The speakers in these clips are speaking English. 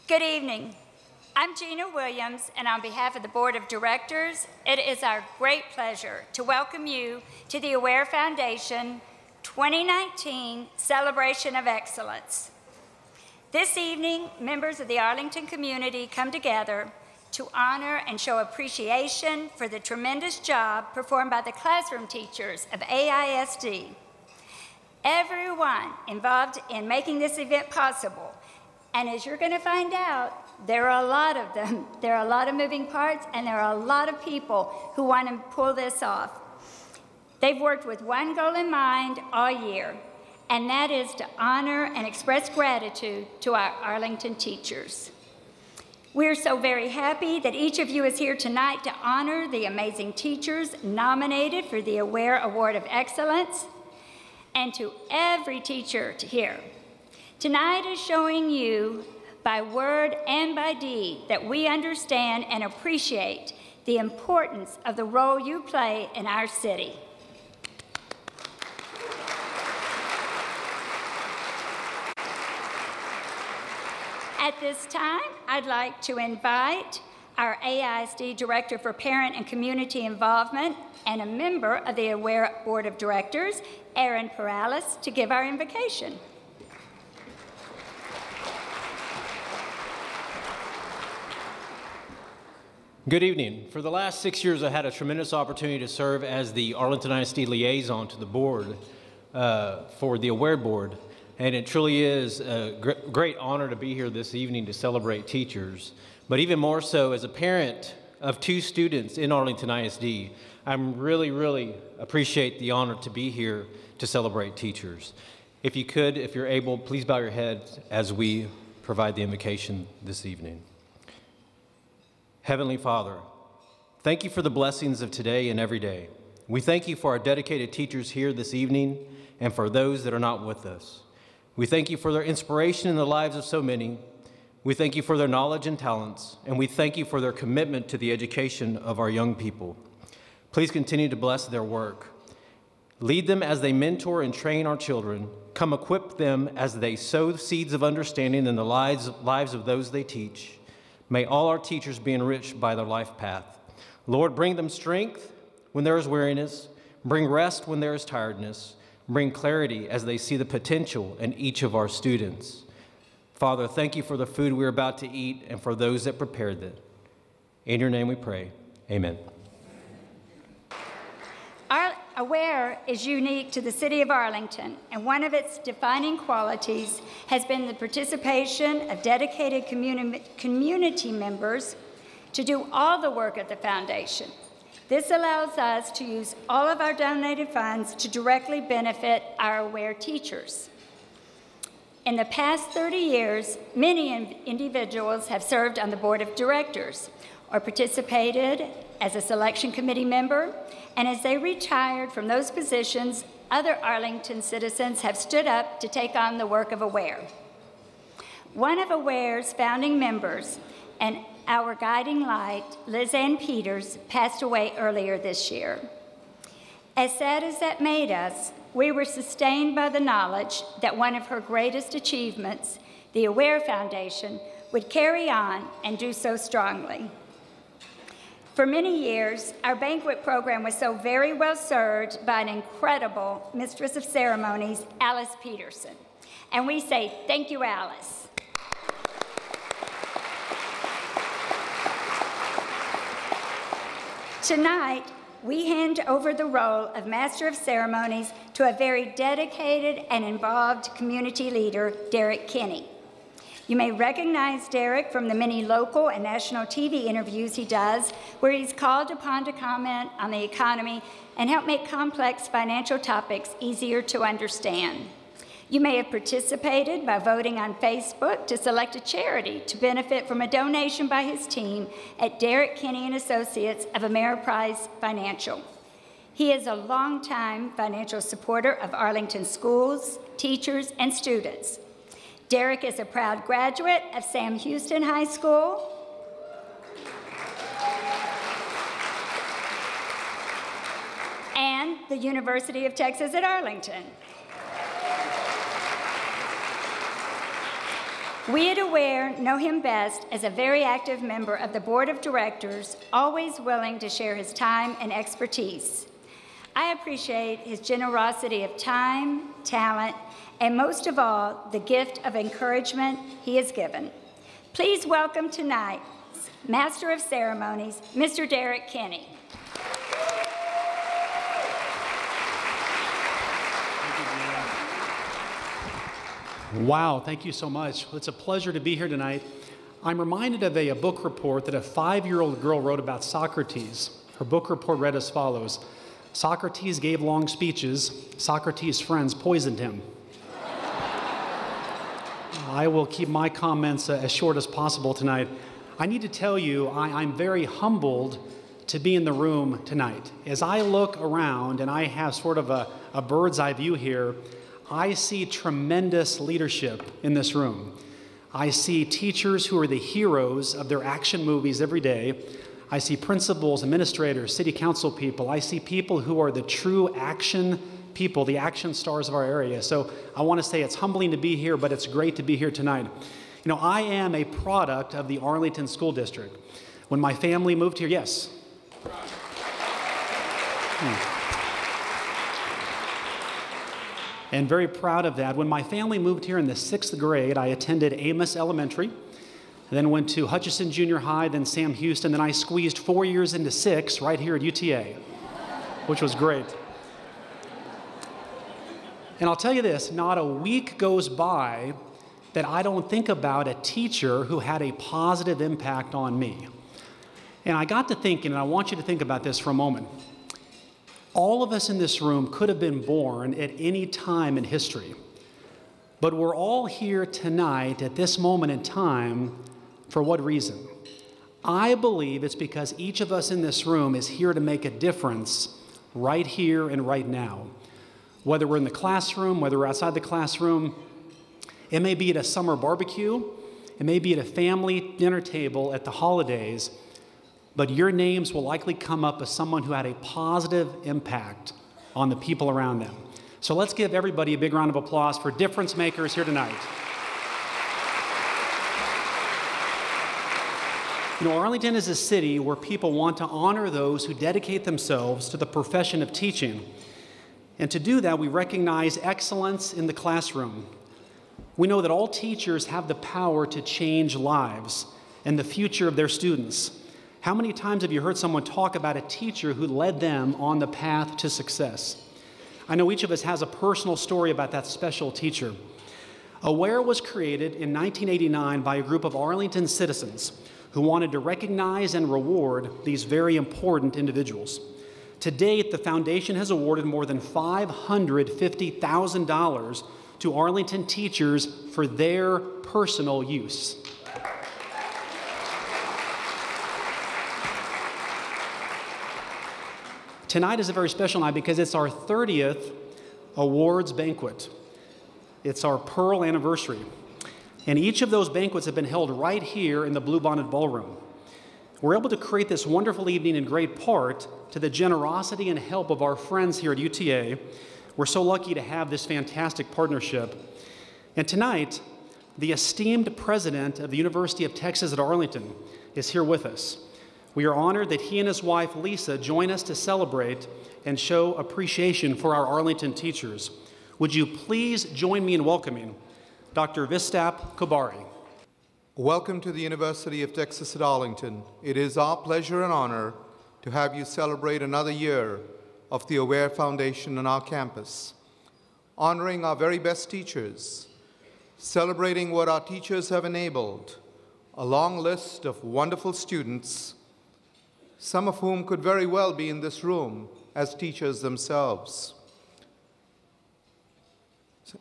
Good evening. I'm Gina Williams, and on behalf of the Board of Directors, it is our great pleasure to welcome you to the Aware Foundation 2019 Celebration of Excellence. This evening, members of the Arlington community come together to honor and show appreciation for the tremendous job performed by the classroom teachers of AISD. Everyone involved in making this event possible, and as you're going to find out, there are a lot of them. There are a lot of moving parts, and there are a lot of people who want to pull this off. They've worked with one goal in mind all year, and that is to honor and express gratitude to our Arlington teachers. We're so very happy that each of you is here tonight to honor the amazing teachers nominated for the Aware Award of Excellence, and to every teacher here. Tonight is showing you by word and by deed that we understand and appreciate the importance of the role you play in our city. At this time, I'd like to invite our AISD Director for Parent and Community Involvement and a member of the Aware Board of Directors, Erin Perales, to give our invocation. Good evening. For the last 6 years, I had a tremendous opportunity to serve as the Arlington ISD liaison to the board for the Aware Board, and it truly is a great honor to be here this evening to celebrate teachers. But even more so, as a parent of 2 students in Arlington ISD, I'm really appreciate the honor to be here to celebrate teachers. If you could, if you're able, please bow your heads as we provide the invocation this evening. Heavenly Father, thank you for the blessings of today and every day. We thank you for our dedicated teachers here this evening and for those that are not with us. We thank you for their inspiration in the lives of so many. We thank you for their knowledge and talents, and we thank you for their commitment to the education of our young people. Please continue to bless their work. Lead them as they mentor and train our children. Come equip them as they sow seeds of understanding in the lives of those they teach. May all our teachers be enriched by their life path. Lord, bring them strength when there is weariness, bring rest when there is tiredness, bring clarity as they see the potential in each of our students. Father, thank you for the food we're about to eat and for those that prepared it. In your name we pray, amen. Our Aware is unique to the city of Arlington, and one of its defining qualities has been the participation of dedicated community members to do all the work at the foundation. This allows us to use all of our donated funds to directly benefit our Aware teachers. In the past 30 years, many individuals have served on the board of directors or participated as a selection committee member, and as they retired from those positions, other Arlington citizens have stood up to take on the work of Aware. One of Aware's founding members and our guiding light, Liz Ann Peters, passed away earlier this year. As sad as that made us, we were sustained by the knowledge that one of her greatest achievements, the Aware Foundation, would carry on and do so strongly. For many years, our banquet program was so very well served by an incredible Mistress of Ceremonies, Alice Peterson. And we say, thank you, Alice. Tonight, we hand over the role of Master of Ceremonies to a very dedicated and involved community leader, Derek Kinney. You may recognize Derek from the many local and national TV interviews he does, where he's called upon to comment on the economy and help make complex financial topics easier to understand. You may have participated by voting on Facebook to select a charity to benefit from a donation by his team at Derek Kinney and Associates of Ameriprise Financial. He is a longtime financial supporter of Arlington schools, teachers, and students. Derek is a proud graduate of Sam Houston High School and the University of Texas at Arlington. We at Aware know him best as a very active member of the Board of Directors, always willing to share his time and expertise. I appreciate his generosity of time, talent, and most of all, the gift of encouragement he has given. Please welcome tonight's Master of Ceremonies, Mr. Derek Kinney. Wow, thank you so much. It's a pleasure to be here tonight. I'm reminded of a book report that a 5-year-old girl wrote about Socrates. Her book report read as follows: Socrates gave long speeches. Socrates' friends poisoned him. I will keep my comments as short as possible tonight. I need to tell you, I'm very humbled to be in the room tonight. As I look around and I have sort of a bird's eye view here, I see tremendous leadership in this room. I see teachers who are the heroes of their action movies every day. I see principals, administrators, city council people. I see people who are the true action people, the action stars of our area. So I want to say it's humbling to be here, but it's great to be here tonight. You know, I am a product of the Arlington School District. When my family moved here, yes? And very proud of that. When my family moved here in the 6th grade, I attended Amos Elementary, then went to Hutchison Junior High, then Sam Houston, then I squeezed 4 years into 6 right here at UTA, which was great. And I'll tell you this, not a week goes by that I don't think about a teacher who had a positive impact on me. And I got to thinking, and I want you to think about this for a moment. All of us in this room could have been born at any time in history, but we're all here tonight at this moment in time for what reason? I believe it's because each of us in this room is here to make a difference right here and right now. Whether we're in the classroom, whether we're outside the classroom, it may be at a summer barbecue, it may be at a family dinner table at the holidays, but your names will likely come up as someone who had a positive impact on the people around them. So let's give everybody a big round of applause for difference makers here tonight. You know, Arlington is a city where people want to honor those who dedicate themselves to the profession of teaching. And to do that, we recognize excellence in the classroom. We know that all teachers have the power to change lives and the future of their students. How many times have you heard someone talk about a teacher who led them on the path to success? I know each of us has a personal story about that special teacher. AWARE was created in 1989 by a group of Arlington citizens who wanted to recognize and reward these very important individuals. To date, the foundation has awarded more than $550,000 to Arlington teachers for their personal use. Tonight is a very special night because it's our 30th awards banquet. It's our Pearl anniversary. And each of those banquets have been held right here in the Bluebonnet Ballroom. We're able to create this wonderful evening in great part to the generosity and help of our friends here at UTA. We're so lucky to have this fantastic partnership. And tonight, the esteemed president of the University of Texas at Arlington is here with us. We are honored that he and his wife, Lisa, join us to celebrate and show appreciation for our Arlington teachers. Would you please join me in welcoming Dr. Vistap Kobari. Welcome to the University of Texas at Arlington. It is our pleasure and honor to have you celebrate another year of the AWARE Foundation on our campus, honoring our very best teachers, celebrating what our teachers have enabled, a long list of wonderful students, some of whom could very well be in this room as teachers themselves.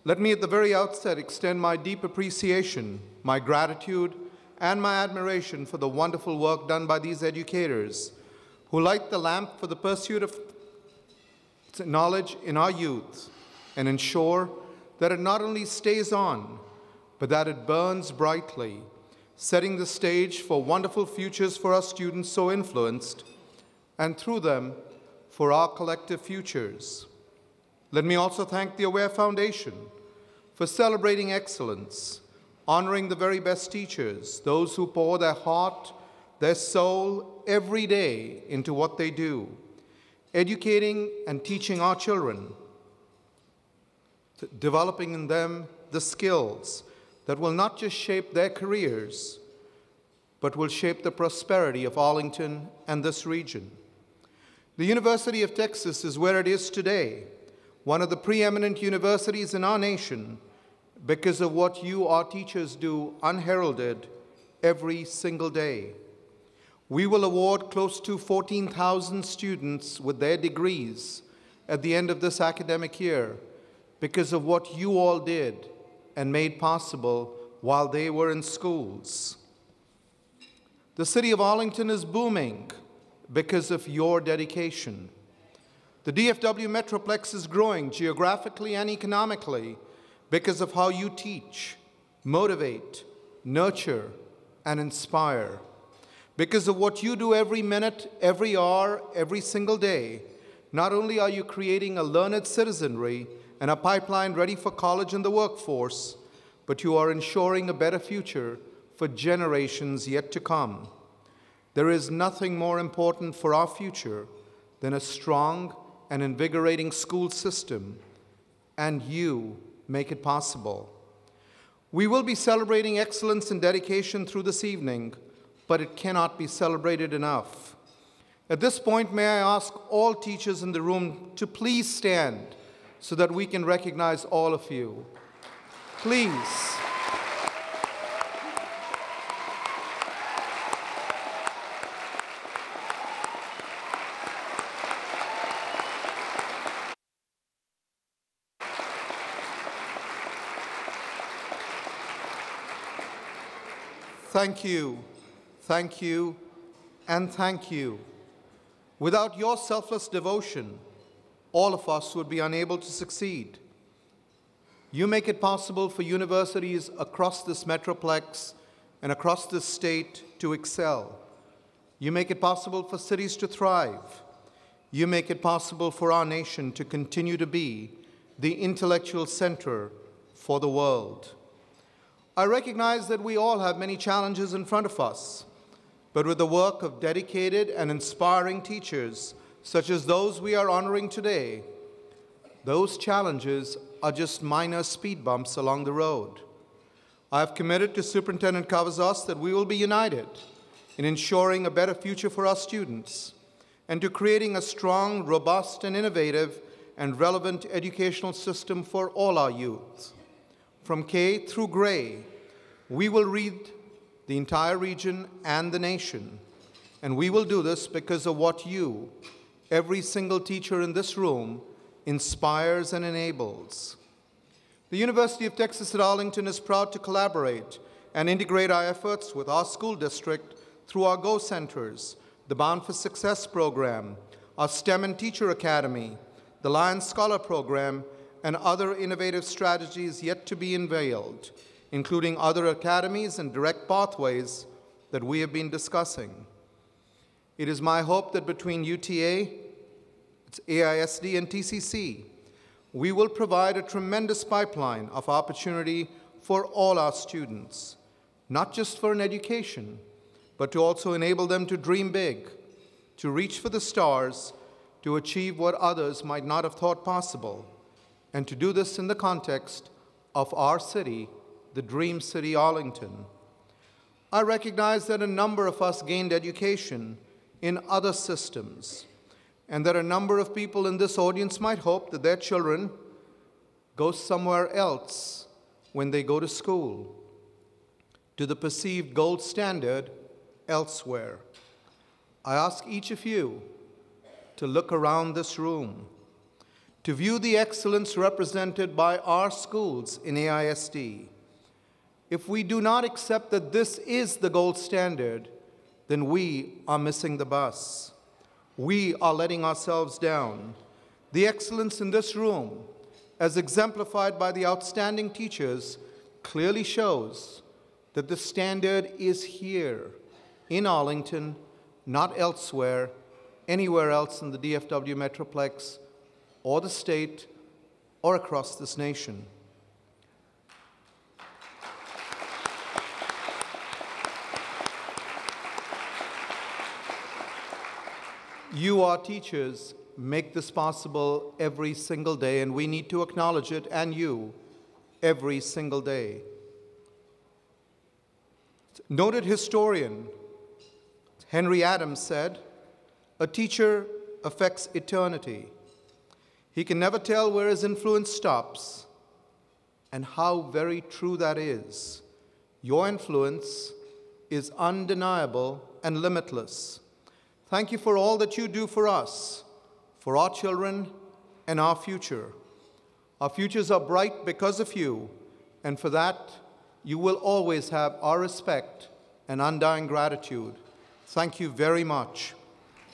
Let me at the very outset extend my deep appreciation, my gratitude, and my admiration for the wonderful work done by these educators who light the lamp for the pursuit of knowledge in our youth and ensure that it not only stays on, but that it burns brightly, setting the stage for wonderful futures for our students so influenced, and through them, for our collective futures. Let me also thank the AWARE Foundation for celebrating excellence, honoring the very best teachers, those who pour their heart, their soul every day into what they do, educating and teaching our children, developing in them the skills that will not just shape their careers, but will shape the prosperity of Arlington and this region. The University of Texas is where it is today, one of the preeminent universities in our nation, because of what you, our teachers, do unheralded every single day. We will award close to 14,000 students with their degrees at the end of this academic year because of what you all did and made possible while they were in schools. The city of Arlington is booming because of your dedication. The DFW Metroplex is growing geographically and economically because of how you teach, motivate, nurture, and inspire. Because of what you do every minute, every hour, every single day, not only are you creating a learned citizenry and a pipeline ready for college and the workforce, but you are ensuring a better future for generations yet to come. There is nothing more important for our future than a strong and invigorating school system, and you make it possible. We will be celebrating excellence and dedication through this evening, but it cannot be celebrated enough. At this point, may I ask all teachers in the room to please stand so that we can recognize all of you. Please. Thank you, and thank you. Without your selfless devotion, all of us would be unable to succeed. You make it possible for universities across this metroplex and across this state to excel. You make it possible for cities to thrive. You make it possible for our nation to continue to be the intellectual center for the world. I recognize that we all have many challenges in front of us, but with the work of dedicated and inspiring teachers, such as those we are honoring today, those challenges are just minor speed bumps along the road. I have committed to Superintendent Cavazos that we will be united in ensuring a better future for our students and to creating a strong, robust, and innovative and relevant educational system for all our youth. From K through Gray, we will read the entire region and the nation, and we will do this because of what you, every single teacher in this room, inspires and enables. The University of Texas at Arlington is proud to collaborate and integrate our efforts with our school district through our GO Centers, the Bound for Success program, our STEM and Teacher Academy, the Lions Scholar Program, and other innovative strategies yet to be unveiled, including other academies and direct pathways that we have been discussing. It is my hope that between UTA, its AISD, and TCC, we will provide a tremendous pipeline of opportunity for all our students, not just for an education, but to also enable them to dream big, to reach for the stars, to achieve what others might not have thought possible, and to do this in the context of our city, the Dream City, Arlington. I recognize that a number of us gained education in other systems, and that a number of people in this audience might hope that their children go somewhere else when they go to school, to the perceived gold standard elsewhere. I ask each of you to look around this room, to view the excellence represented by our schools in AISD. If we do not accept that this is the gold standard, then we are missing the bus. We are letting ourselves down. The excellence in this room, as exemplified by the outstanding teachers, clearly shows that the standard is here in Arlington, not elsewhere, anywhere else in the DFW Metroplex, or the state, or across this nation. You, our teachers, make this possible every single day, and we need to acknowledge it, and you, every single day. Noted historian Henry Adams said, "A teacher affects eternity. He can never tell where his influence stops." And how very true that is. Your influence is undeniable and limitless. Thank you for all that you do for us, for our children, and our future. Our futures are bright because of you, and for that, you will always have our respect and undying gratitude. Thank you very much.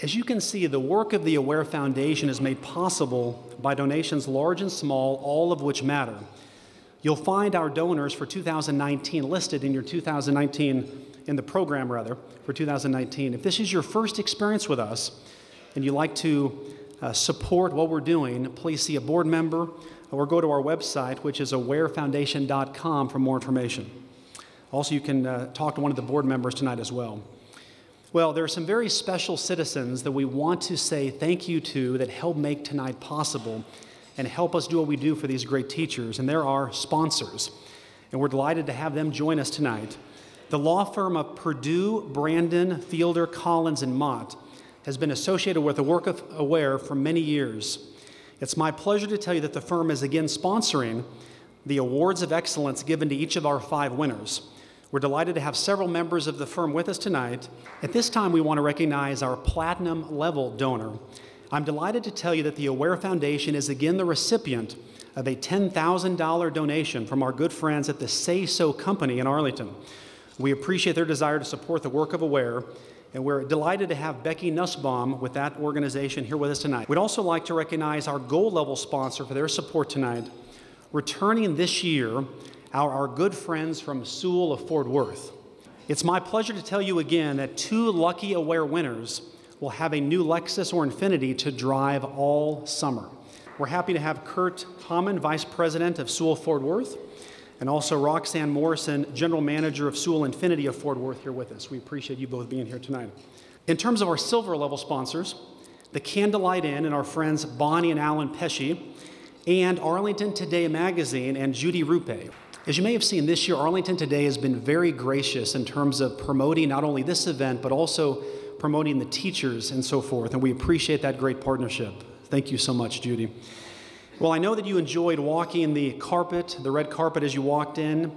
As you can see, the work of the Aware Foundation is made possible by donations large and small, all of which matter. You'll find our donors for 2019 listed in your 2019, in the program rather, for 2019. If this is your first experience with us and you'd like to support what we're doing, please see a board member or go to our website, which is awarefoundation.com, for more information. Also, you can talk to one of the board members tonight as well. Well, there are some very special citizens that we want to say thank you to that help make tonight possible and help us do what we do for these great teachers, and they're our sponsors. And we're delighted to have them join us tonight. The law firm of Purdue, Brandon, Fielder, Collins, and Mott has been associated with the work of Aware for many years. It's my pleasure to tell you that the firm is again sponsoring the Awards of Excellence given to each of our 5 winners. We're delighted to have several members of the firm with us tonight. At this time, we want to recognize our platinum level donor. I'm delighted to tell you that the Aware Foundation is again the recipient of a $10,000 donation from our good friends at the Say So Company in Arlington. We appreciate their desire to support the work of Aware, and we're delighted to have Becky Nussbaum with that organization here with us tonight. We'd also like to recognize our gold level sponsor for their support tonight. Returning this year, our good friends from Sewell of Fort Worth. It's my pleasure to tell you again that 2 lucky Aware winners will have a new Lexus or Infiniti to drive all summer. We're happy to have Kurt Hammond, Vice President of Sewell Fort Worth, and also Roxanne Morrison, General Manager of Sewell Infiniti of Fort Worth, here with us. We appreciate you both being here tonight. In terms of our silver level sponsors, the Candlelight Inn and our friends Bonnie and Alan Pesci, and Arlington Today magazine and Judy Rupe. As you may have seen this year, Arlington Today has been very gracious in terms of promoting not only this event, but also promoting the teachers and so forth, and we appreciate that great partnership. Thank you so much, Judy. Well, I know that you enjoyed walking the carpet, the red carpet as you walked in,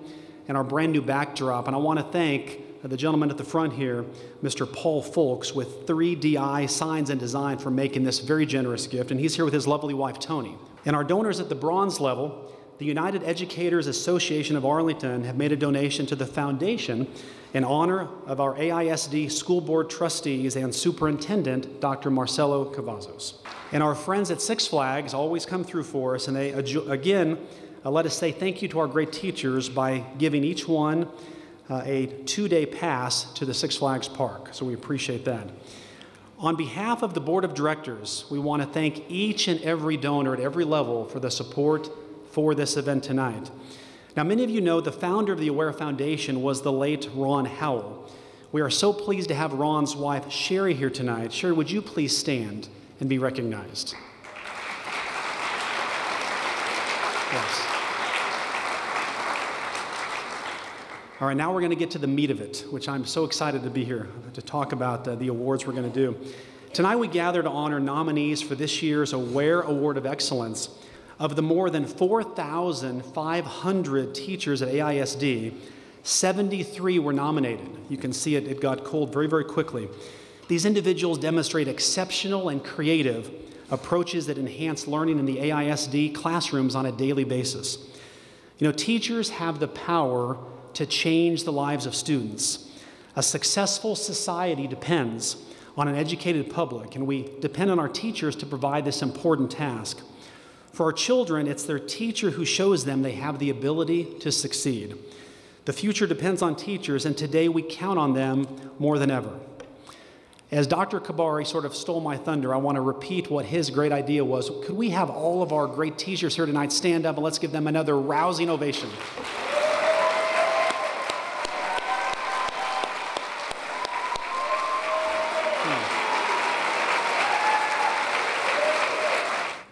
and our brand new backdrop, and I want to thank the gentleman at the front here, Mr. Paul Folks with 3DI Signs and Design, for making this very generous gift, and he's here with his lovely wife, Tony. And our donors at the bronze level, the United Educators Association of Arlington, have made a donation to the foundation in honor of our AISD School Board trustees and Superintendent, Dr. Marcelo Cavazos. And our friends at Six Flags always come through for us, and they, again, let us say thank you to our great teachers by giving each one a 2-day pass to the Six Flags Park, so we appreciate that. On behalf of the Board of Directors, we want to thank each and every donor at every level for the support for this event tonight. Now, many of you know the founder of the Aware Foundation was the late Ron Howell. We are so pleased to have Ron's wife, Sherry, here tonight. Sherry, would you please stand and be recognized? Yes. All right, now we're going to get to the meat of it, which I'm so excited to be here to talk about the awards we're going to do. Tonight we gather to honor nominees for this year's Aware Award of Excellence. Of the more than 4,500 teachers at AISD, 73 were nominated. You can see it got cold very, very quickly. These individuals demonstrate exceptional and creative approaches that enhance learning in the AISD classrooms on a daily basis. You know, teachers have the power to change the lives of students. A successful society depends on an educated public, and we depend on our teachers to provide this important task. For our children, it's their teacher who shows them they have the ability to succeed. The future depends on teachers, and today we count on them more than ever. As Dr. Kabari sort of stole my thunder, I want to repeat what his great idea was. Could we have all of our great teachers here tonight stand up and let's give them another rousing ovation?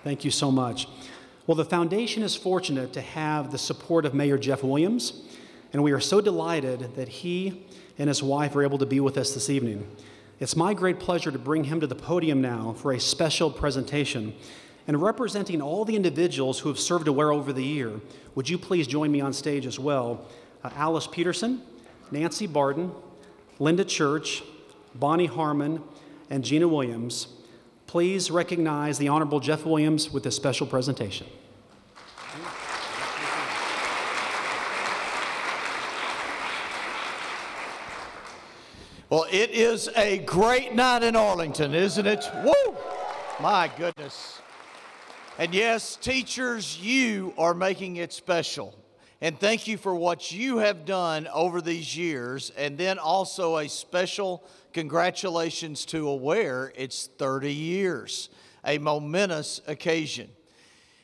Thank you so much. Well, the foundation is fortunate to have the support of Mayor Jeff Williams, and we are so delighted that he and his wife are able to be with us this evening. It's my great pleasure to bring him to the podium now for a special presentation. And representing all the individuals who have served Aware over the year, would you please join me on stage as well? Alice Peterson, Nancy Barden, Linda Church, Bonnie Harmon, and Gina Williams. Please recognize the Honorable Jeff Williams with this special presentation. Well, it is a great night in Arlington, isn't it? Woo! My goodness. And yes, teachers, you are making it special. And thank you for what you have done over these years. And then also a special congratulations to Aware. It's 30 years, a momentous occasion.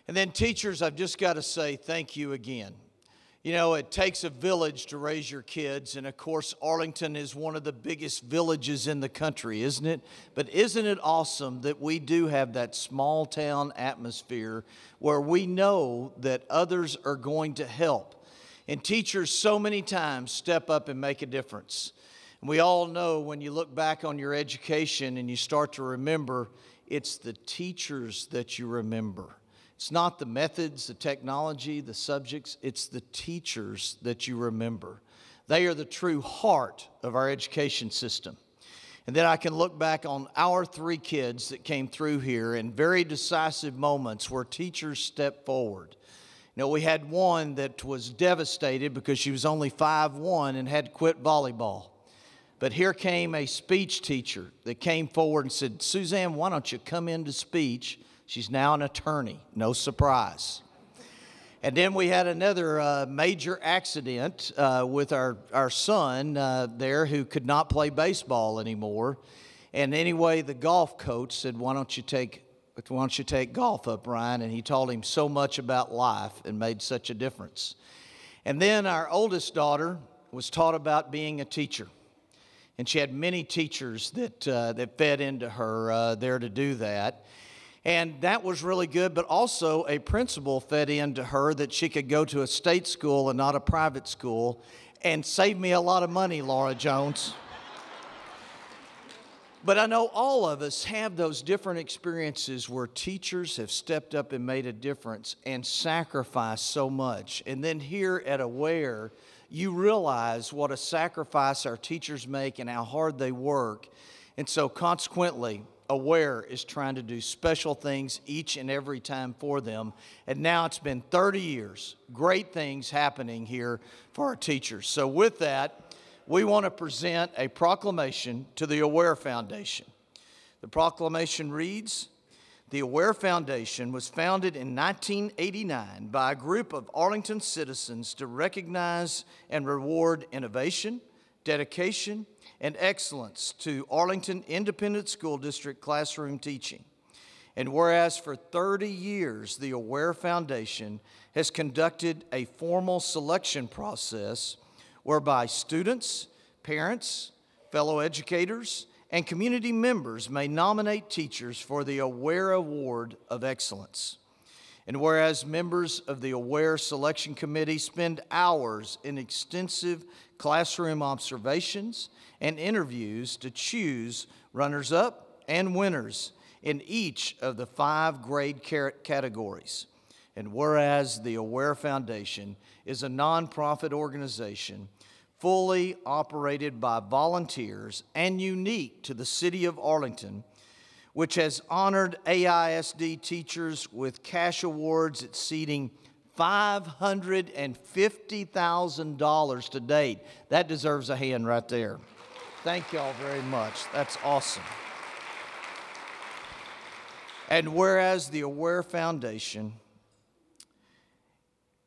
And then teachers, I've just got to say thank you again. You know, it takes a village to raise your kids, and of course, Arlington is one of the biggest villages in the country, isn't it? But isn't it awesome that we do have that small town atmosphere where we know that others are going to help? And teachers so many times step up and make a difference. And we all know when you look back on your education and you start to remember, it's the teachers that you remember. It's not the methods, the technology, the subjects, it's the teachers that you remember. They are the true heart of our education system. And then I can look back on our 3 kids that came through here in very decisive moments where teachers stepped forward. You know, we had one that was devastated because she was only 5'1" and had to quit volleyball. But here came a speech teacher that came forward and said, Suzanne, why don't you come into speech? She's now an attorney, no surprise. And then we had another major accident with our son there who could not play baseball anymore. And anyway, the golf coach said, why don't you take golf up, Ryan? And he told him so much about life and made such a difference. And then our oldest daughter was taught about being a teacher. And she had many teachers that fed into her there to do that. And that was really good, but also a principal fed into her that she could go to a state school and not a private school and save me a lot of money, Laura Jones. But I know all of us have those different experiences where teachers have stepped up and made a difference and sacrificed so much. And then here at Aware, you realize what a sacrifice our teachers make and how hard they work. And so consequently, Aware is trying to do special things each and every time for them. And now it's been 30 years. Great things happening here for our teachers. So with that, we want to present a proclamation to the Aware Foundation. The proclamation reads, the Aware Foundation was founded in 1989 by a group of Arlington citizens to recognize and reward innovation, dedication, and excellence to Arlington Independent School District classroom teaching. And whereas for 30 years, the Aware Foundation has conducted a formal selection process whereby students, parents, fellow educators, and community members may nominate teachers for the Aware Award of Excellence. And whereas members of the Aware Selection Committee spend hours in extensive classroom observations and interviews to choose runners-up and winners in each of the 5 grade categories. And whereas the Aware Foundation is a nonprofit organization fully operated by volunteers and unique to the city of Arlington, which has honored AISD teachers with cash awards exceeding $550,000 to date. That deserves a hand right there. Thank y'all very much. That's awesome. And whereas the Aware Foundation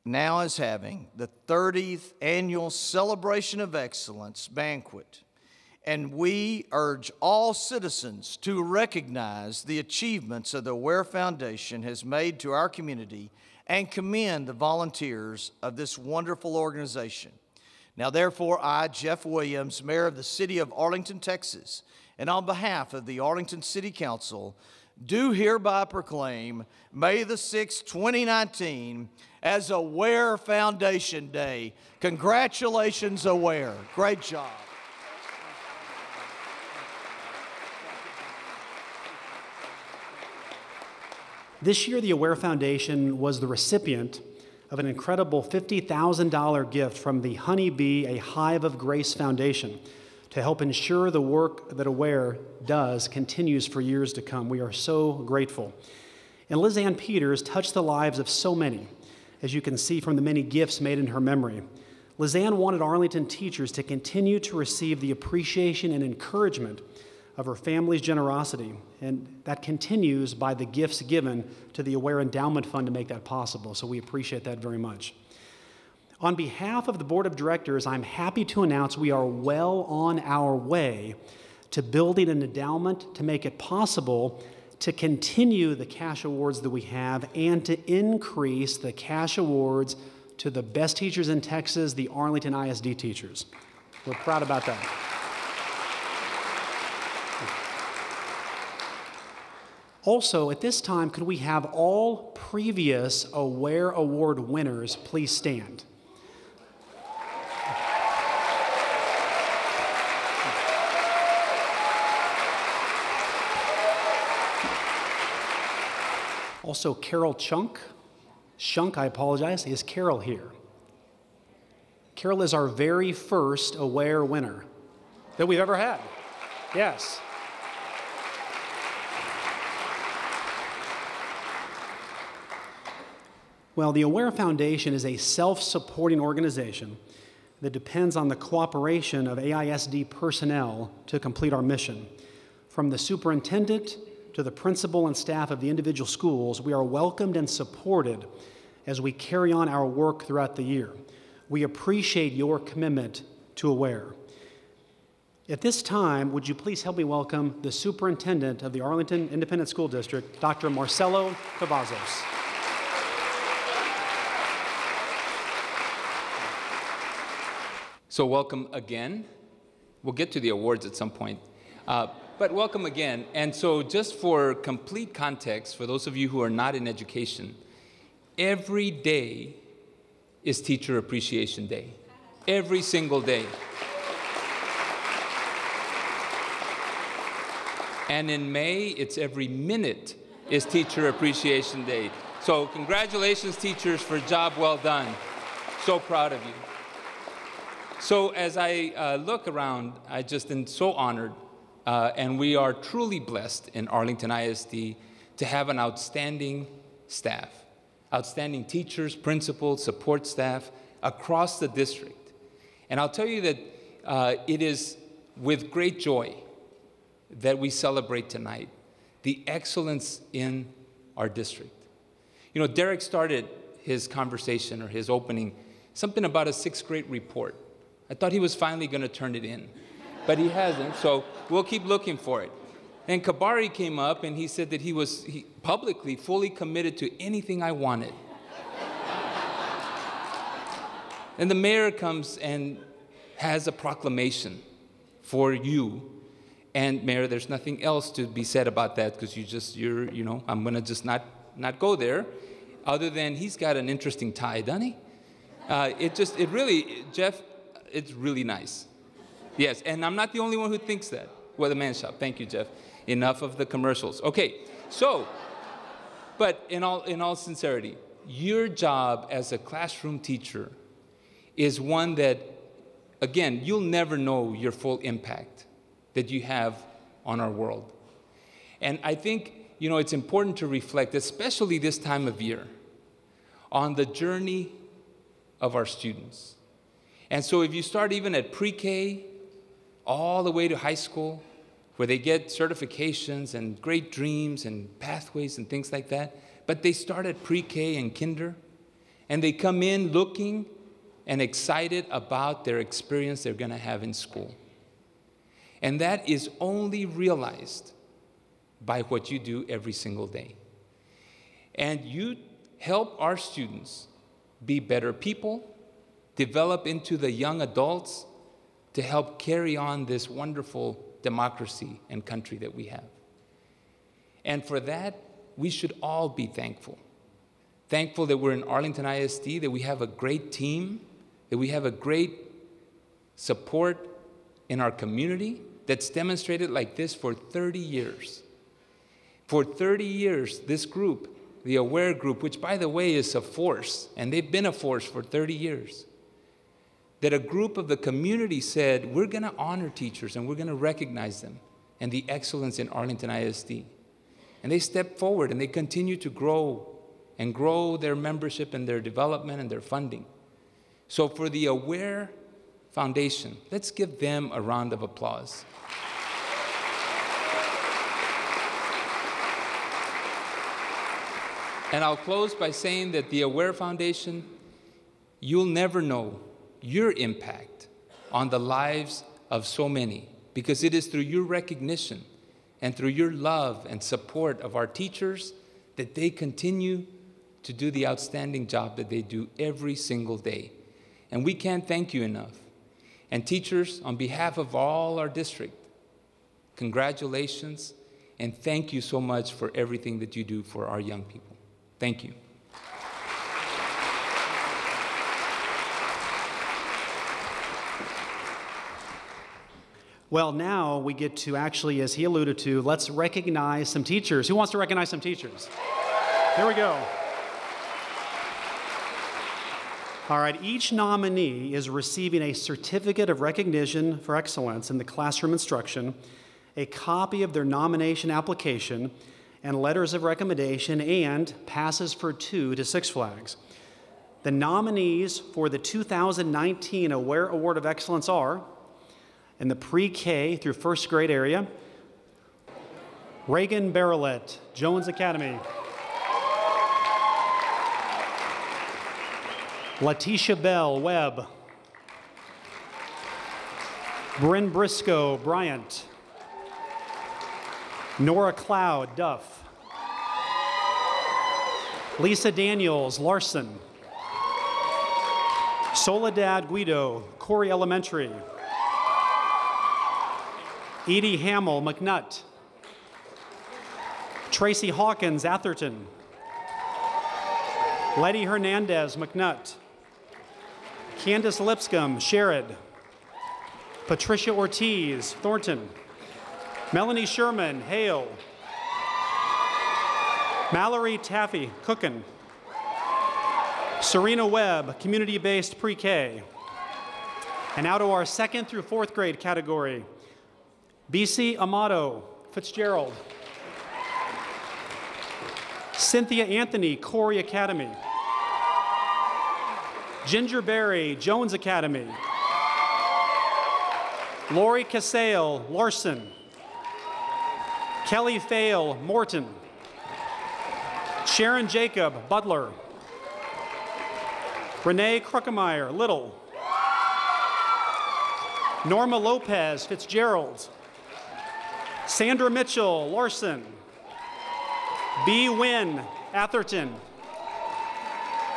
now is having the 30th annual Celebration of Excellence banquet, and we urge all citizens to recognize the achievements of the Aware Foundation has made to our community and commend the volunteers of this wonderful organization. Now, therefore, I, Jeff Williams, Mayor of the City of Arlington, Texas, and on behalf of the Arlington City Council, do hereby proclaim May the 6th, 2019 as Aware Foundation Day. Congratulations, Aware. Great job. This year, the Aware Foundation was the recipient of an incredible $50,000 gift from the Honeybee, a Hive of Grace Foundation to help ensure the work that Aware does continues for years to come. We are so grateful. And Liz Ann Peters touched the lives of so many, as you can see from the many gifts made in her memory. Liz Ann wanted Arlington teachers to continue to receive the appreciation and encouragement of her family's generosity, and that continues by the gifts given to the Aware Endowment Fund to make that possible, so we appreciate that very much. On behalf of the Board of Directors, I'm happy to announce we are well on our way to building an endowment to make it possible to continue the cash awards that we have and to increase the cash awards to the best teachers in Texas, the Arlington ISD teachers. We're proud about that. Also, at this time, could we have all previous Aware Award winners please stand? Also, Carol Shunk, I apologize, is Carol here? Carol is our very first Aware winner that we've ever had. Yes. Well, the Aware Foundation is a self-supporting organization that depends on the cooperation of AISD personnel to complete our mission. From the superintendent to the principal and staff of the individual schools, we are welcomed and supported as we carry on our work throughout the year. We appreciate your commitment to Aware. At this time, would you please help me welcome the superintendent of the Arlington Independent School District, Dr. Marcelo Cavazos. So welcome again. We'll get to the awards at some point, but welcome again. And so just for complete context, for those of you who are not in education, every day is Teacher Appreciation Day. Every single day. And in May, it's every minute is Teacher Appreciation Day. So congratulations, teachers, for a job well done. So proud of you. So as I look around, I just am so honored, and we are truly blessed in Arlington ISD to have an outstanding staff, outstanding teachers, principals, support staff across the district. And I'll tell you that it is with great joy that we celebrate tonight the excellence in our district. You know, Derek started his conversation or his opening something about a 6th grade report. I thought he was finally going to turn it in, but he hasn't, so we'll keep looking for it. And Kabari came up and he said that he was publicly fully committed to anything I wanted. And the mayor comes and has a proclamation for you. And Mayor, there's nothing else to be said about that because you know, I'm going to just not go there, other than he's got an interesting tie, doesn't he? It really, Jeff, it's really nice. Yes, and I'm not the only one who thinks that. Well, the man shop. Thank you, Jeff. Enough of the commercials. Okay, so, but in all sincerity, your job as a classroom teacher is one that, again, you'll never know your full impact that you have on our world. And I think, you know, it's important to reflect, especially this time of year, on the journey of our students. And so if you start even at pre-K, all the way to high school, where they get certifications and great dreams and pathways and things like that, but they start at pre-K and kinder, and they come in looking and excited about their experience they're gonna have in school. And that is only realized by what you do every single day. And you help our students be better people, develop into the young adults to help carry on this wonderful democracy and country that we have. And for that, we should all be thankful. Thankful that we're in Arlington ISD, that we have a great team, that we have a great support in our community that's demonstrated like this for 30 years. For 30 years, this group, the AWARE group, which by the way is a force, and they've been a force for 30 years, that a group of the community said, we're going to honor teachers and we're going to recognize them and the excellence in Arlington ISD. And they stepped forward and they continue to grow and grow their membership and their development and their funding. So for the AWARE Foundation, let's give them a round of applause. And I'll close by saying that the AWARE Foundation, you'll never know your impact on the lives of so many, because it is through your recognition and through your love and support of our teachers that they continue to do the outstanding job that they do every single day. And we can't thank you enough. And teachers, on behalf of all our district, congratulations and thank you so much for everything that you do for our young people. Thank you. Well, now we get to actually, as he alluded to, let's recognize some teachers. Who wants to recognize some teachers? Here we go. All right, each nominee is receiving a certificate of recognition for excellence in the classroom instruction, a copy of their nomination application, and letters of recommendation, and passes for 2 to Six Flags. The nominees for the 2019 AWARE Award of Excellence are, in the pre-K through first grade area, Reagan Barrelette, Jones Academy. Letitia Bell, Webb. Bryn Briscoe, Bryant. Nora Cloud, Duff. Lisa Daniels, Larson. Soledad Guido, Corey Elementary. Edie Hamill, McNutt. Tracy Hawkins, Atherton. Letty Hernandez, McNutt. Candace Lipscomb, Sherrod. Patricia Ortiz, Thornton. Melanie Sherman, Hale. Mallory Taffy, Cookin. Serena Webb, community-based pre-K. And now to our 2nd through 4th grade category. BC Amato, Fitzgerald. Cynthia Anthony, Corey Academy. Ginger Berry, Jones Academy. Lori Casale, Larson. Kelly Fale, Morton. Sharon Jacob, Butler. Renee Kruckemeyer, Little. Norma Lopez, Fitzgerald. Sandra Mitchell, Larson. B. Wynn, Atherton.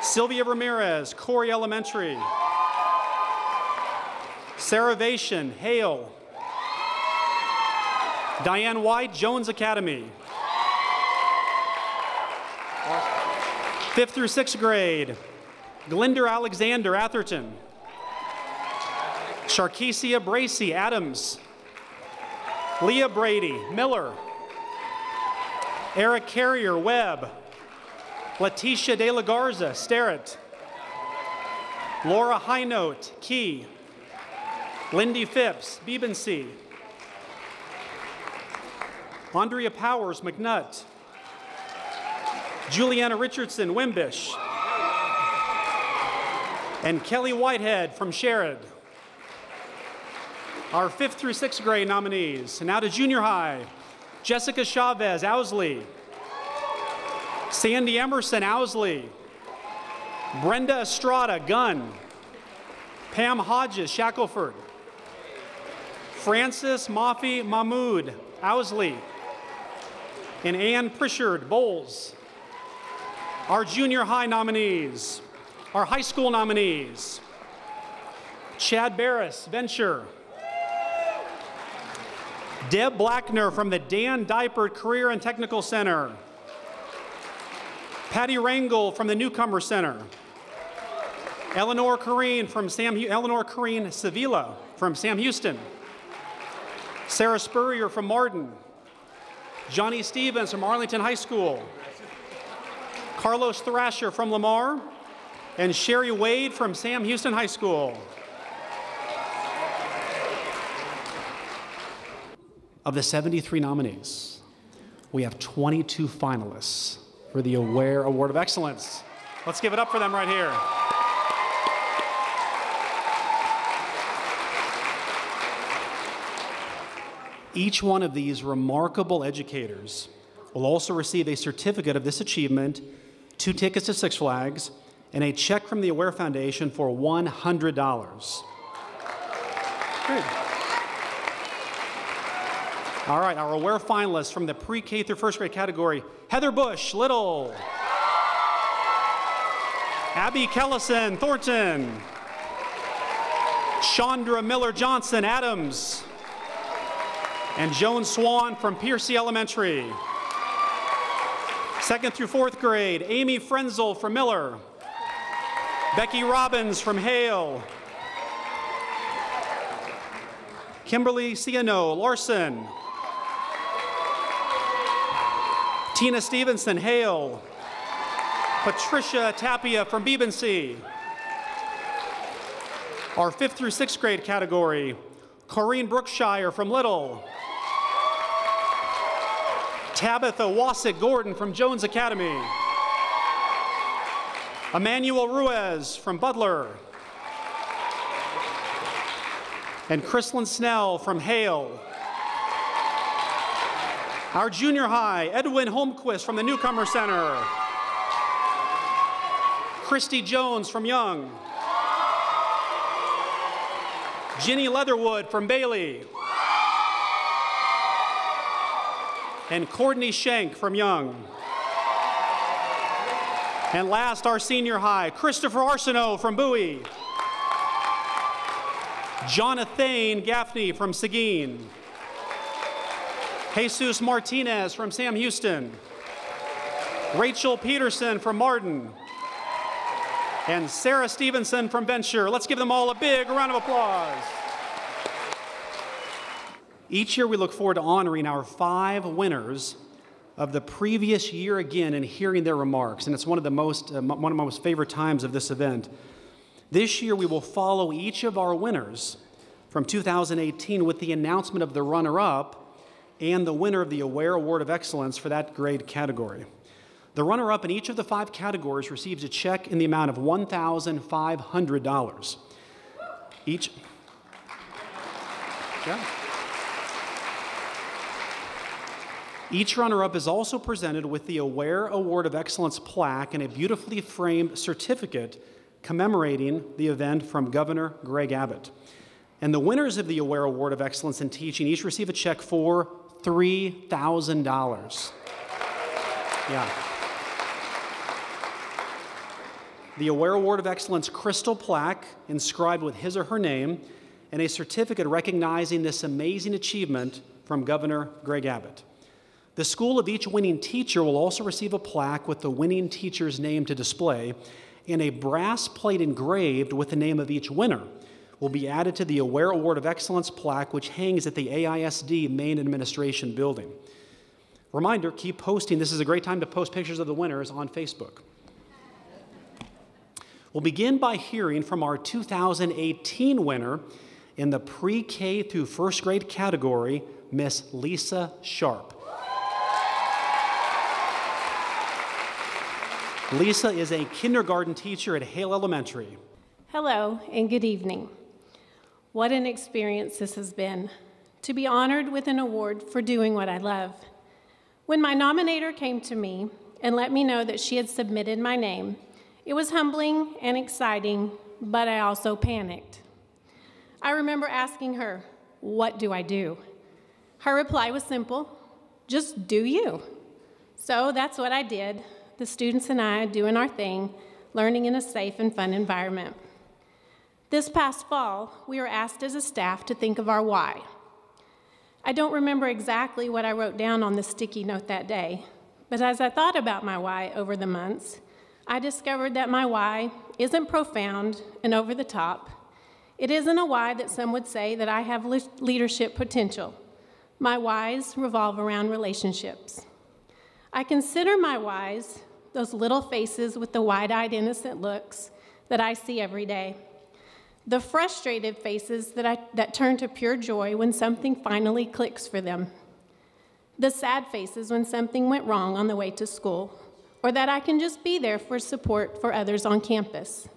Sylvia Ramirez, Corey Elementary. Sarah Vation, Hale. Diane White, Jones Academy. 5th through 6th grade, Glinder Alexander, Atherton. Sharkesia Bracey, Adams. Leah Brady, Miller. Eric Carrier, Webb. Letitia De La Garza, Sterrett. Laura Highnote, Key. Lindy Phipps, Beebensee. Andrea Powers, McNutt. Juliana Richardson, Wimbish. And Kelly Whitehead from Sherrod. Our 5th through 6th grade nominees. And now to junior high. Jessica Chavez, Owsley. Sandy Emerson, Owsley. Brenda Estrada, Gunn. Pam Hodges, Shackelford. Frances Mafi Mahmood, Owsley. And Ann Pritchard, Bowles. Our junior high nominees. Our high school nominees. Chad Barris, Venture. Deb Blackner from the Dan Dipert Career and Technical Center. Patty Rangel from the Newcomer Center. Eleanor Corrine Sevilla from Sam Houston. Sarah Spurrier from Martin. Johnny Stevens from Arlington High School. Carlos Thrasher from Lamar. And Sherry Wade from Sam Houston High School. Of the 73 nominees, we have 22 finalists for the Aware Award of Excellence. Let's give it up for them right here. Each one of these remarkable educators will also receive a certificate of this achievement, 2 tickets to Six Flags, and a check from the Aware Foundation for $100. Great. All right, our Aware finalists from the pre-K through first grade category: Heather Bush, Little. Abby Kellison, Thornton. Chandra Miller Johnson, Adams. And Joan Swan from Piercy Elementary. Second through fourth grade: Amy Frenzel from Miller. Becky Robbins from Hale. Kimberly Ciano, Larson. Tina Stevenson, Hale. Patricia Tapia from Bebency. Our 5th through 6th grade category: Corrine Brookshire from Little. Tabitha Wassick Gordon from Jones Academy. Emmanuel Ruiz from Butler. And Chrislyn Snell from Hale. Our junior high: Edwin Holmquist from the Newcomer Center. Christy Jones from Young. Ginny Leatherwood from Bailey. And Courtney Shank from Young. And last, our senior high: Christopher Arsenault from Bowie. Jonathan Gaffney from Seguin. Jesus Martinez from Sam Houston. Rachel Peterson from Martin. And Sarah Stevenson from Venture. Let's give them all a big round of applause. Each year we look forward to honoring our 5 winners of the previous year again and hearing their remarks. And it's one of my most favorite times of this event. This year we will follow each of our winners from 2018 with the announcement of the runner-up and the winner of the Aware Award of Excellence for that grade category. The runner-up in each of the 5 categories receives a check in the amount of $1,500. Each runner-up is also presented with the Aware Award of Excellence plaque and a beautifully framed certificate commemorating the event from Governor Greg Abbott. And the winners of the Aware Award of Excellence in Teaching each receive a check for $3,000. Yeah. The Aware Award of Excellence crystal plaque inscribed with his or her name and a certificate recognizing this amazing achievement from Governor Greg Abbott. The school of each winning teacher will also receive a plaque with the winning teacher's name to display, and a brass plate engraved with the name of each winner will be added to the Aware Award of Excellence plaque, which hangs at the AISD main administration building. Reminder, keep posting. This is a great time to post pictures of the winners on Facebook. We'll begin by hearing from our 2018 winner in the pre-K through first grade category, Miss Lisa Sharp. Lisa is a kindergarten teacher at Hale Elementary. Hello and good evening. What an experience this has been, to be honored with an award for doing what I love. When my nominator came to me and let me know that she had submitted my name, it was humbling and exciting, but I also panicked. I remember asking her, "What do I do?" Her reply was simple: "Just do you." So that's what I did, the students and I doing our thing, learning in a safe and fun environment. This past fall, we were asked as a staff to think of our why. I don't remember exactly what I wrote down on the sticky note that day, but as I thought about my why over the months, I discovered that my why isn't profound and over the top. It isn't a why that some would say that I have leadership potential. My whys revolve around relationships. I consider my whys those little faces with the wide-eyed, innocent looks that I see every day. The frustrated faces that turn to pure joy when something finally clicks for them. The sad faces when something went wrong on the way to school, or that I can just be there for support for others on campus.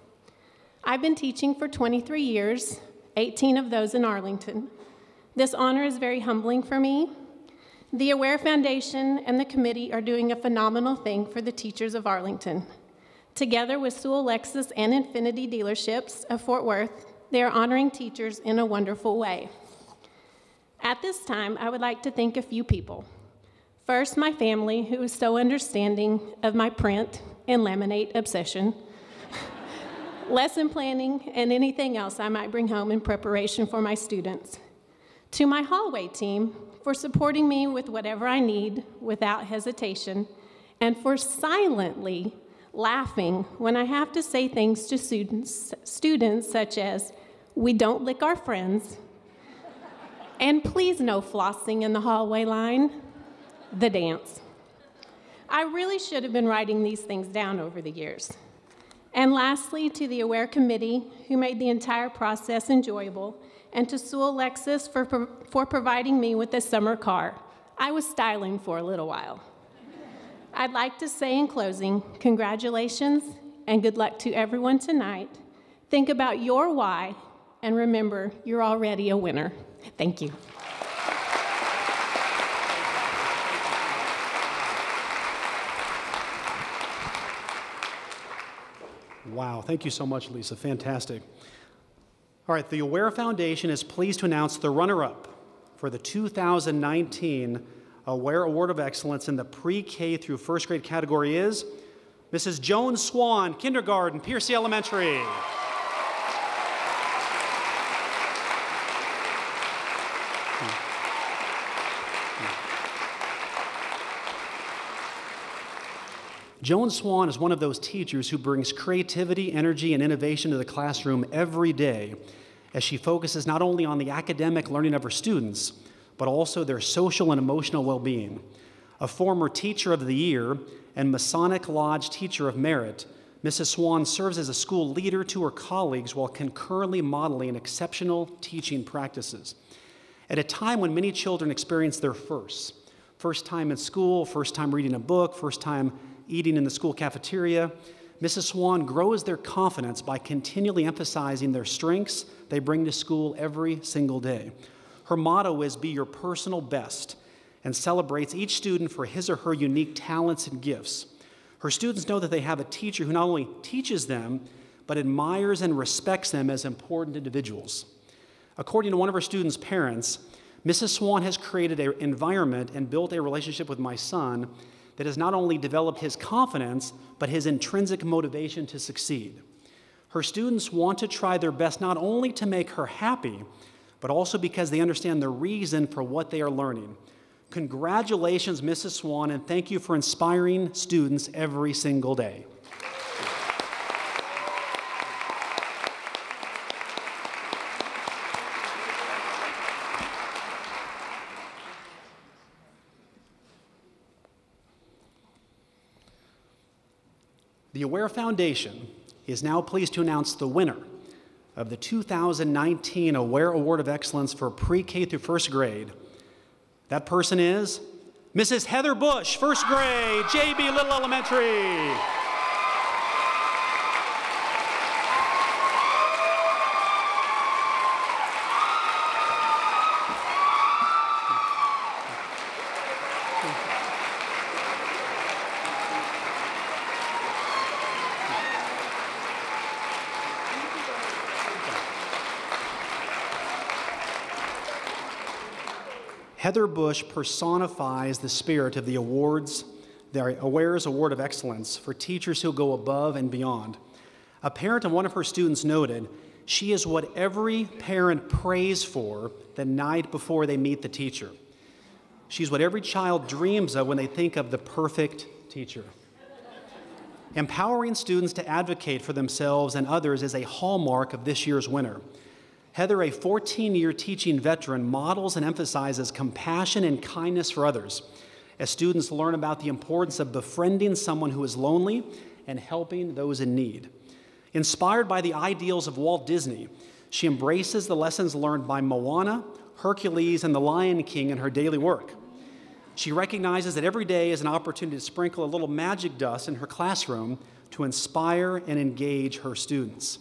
I've been teaching for 23 years, 18 of those in Arlington. This honor is very humbling for me. The Aware Foundation and the committee are doing a phenomenal thing for the teachers of Arlington. Together with Sewell, Lexus, and Infiniti dealerships of Fort Worth, they are honoring teachers in a wonderful way. At this time, I would like to thank a few people. First, my family, who is so understanding of my print and laminate obsession, lesson planning, and anything else I might bring home in preparation for my students. To my hallway team, for supporting me with whatever I need without hesitation, and for silently laughing when I have to say things to students such as, "We don't lick our friends," and "Please no flossing in the hallway line," the dance. I really should have been writing these things down over the years. And lastly, to the Aware Committee, who made the entire process enjoyable, and to Sewell Lexus for providing me with a summer car. I was styling for a little while. I'd like to say in closing, congratulations and good luck to everyone tonight. Think about your why, and remember, you're already a winner. Thank you. Wow, thank you so much, Lisa. Fantastic. All right, the Aware Foundation is pleased to announce the runner-up for the 2019 Aware Award of Excellence in the pre-K through first grade category is Mrs. Joan Swan, Kindergarten, Piercy Elementary. Joan Swan is one of those teachers who brings creativity, energy, and innovation to the classroom every day as she focuses not only on the academic learning of her students, but also their social and emotional well-being. A former Teacher of the Year and Masonic Lodge Teacher of Merit, Mrs. Swan serves as a school leader to her colleagues while concurrently modeling exceptional teaching practices. At a time when many children experience their first time in school, first time reading a book, first time eating in the school cafeteria, Mrs. Swan grows their confidence by continually emphasizing their strengths they bring to school every single day. Her motto is, "Be your personal best," and celebrates each student for his or her unique talents and gifts. Her students know that they have a teacher who not only teaches them, but admires and respects them as important individuals. According to one of her students' parents, Mrs. Swan has created an environment and built a relationship with my son that has not only developed his confidence, but his intrinsic motivation to succeed. Her students want to try their best not only to make her happy, but also because they understand the reason for what they are learning. Congratulations, Mrs. Swan, and thank you for inspiring students every single day. The Aware Foundation is now pleased to announce the winner of the 2019 Aware Award of Excellence for pre-K through first grade. That person is Mrs. Heather Bush, first grade, JB Little Elementary. Heather Bush personifies the spirit of the awards, the Aware's Award of Excellence for teachers who go above and beyond. A parent of one of her students noted, She is what every parent prays for the night before they meet the teacher. She's what every child dreams of when they think of the perfect teacher. Empowering students to advocate for themselves and others is a hallmark of this year's winner. Heather, a 14-year teaching veteran, models and emphasizes compassion and kindness for others as students learn about the importance of befriending someone who is lonely and helping those in need. Inspired by the ideals of Walt Disney, she embraces the lessons learned by Moana, Hercules, and the Lion King in her daily work. She recognizes that every day is an opportunity to sprinkle a little magic dust in her classroom to inspire and engage her students.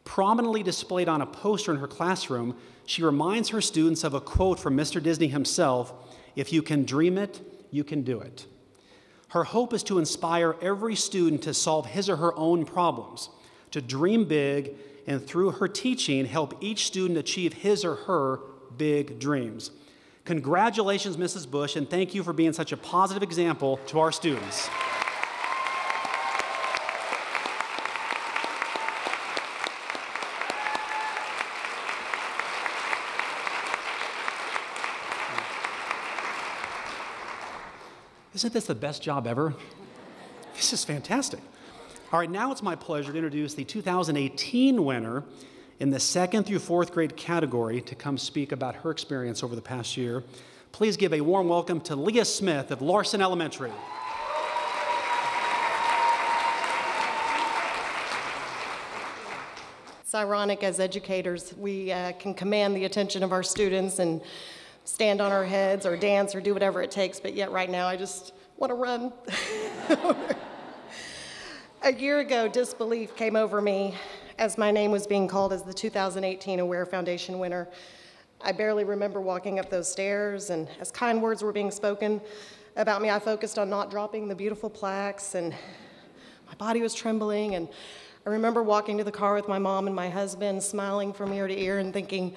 Prominently displayed on a poster in her classroom, she reminds her students of a quote from Mr. Disney himself, "If you can dream it, you can do it." Her hope is to inspire every student to solve his or her own problems, to dream big, and through her teaching, help each student achieve his or her big dreams. Congratulations, Mrs. Bush, and thank you for being such a positive example to our students. Isn't this the best job ever? This is fantastic. All right, now it's my pleasure to introduce the 2018 winner in the 2nd through 4th grade category to come speak about her experience over the past year. Please give a warm welcome to Leah Smith of Larson Elementary. It's ironic, as educators, we can command the attention of our students and stand on our heads or dance or do whatever it takes, but yet right now I just want to run. A year ago, disbelief came over me as my name was being called as the 2018 Aware Foundation winner. I barely remember walking up those stairs, and as kind words were being spoken about me, I focused on not dropping the beautiful plaques, and my body was trembling, and I remember walking to the car with my mom and my husband, smiling from ear to ear and thinking,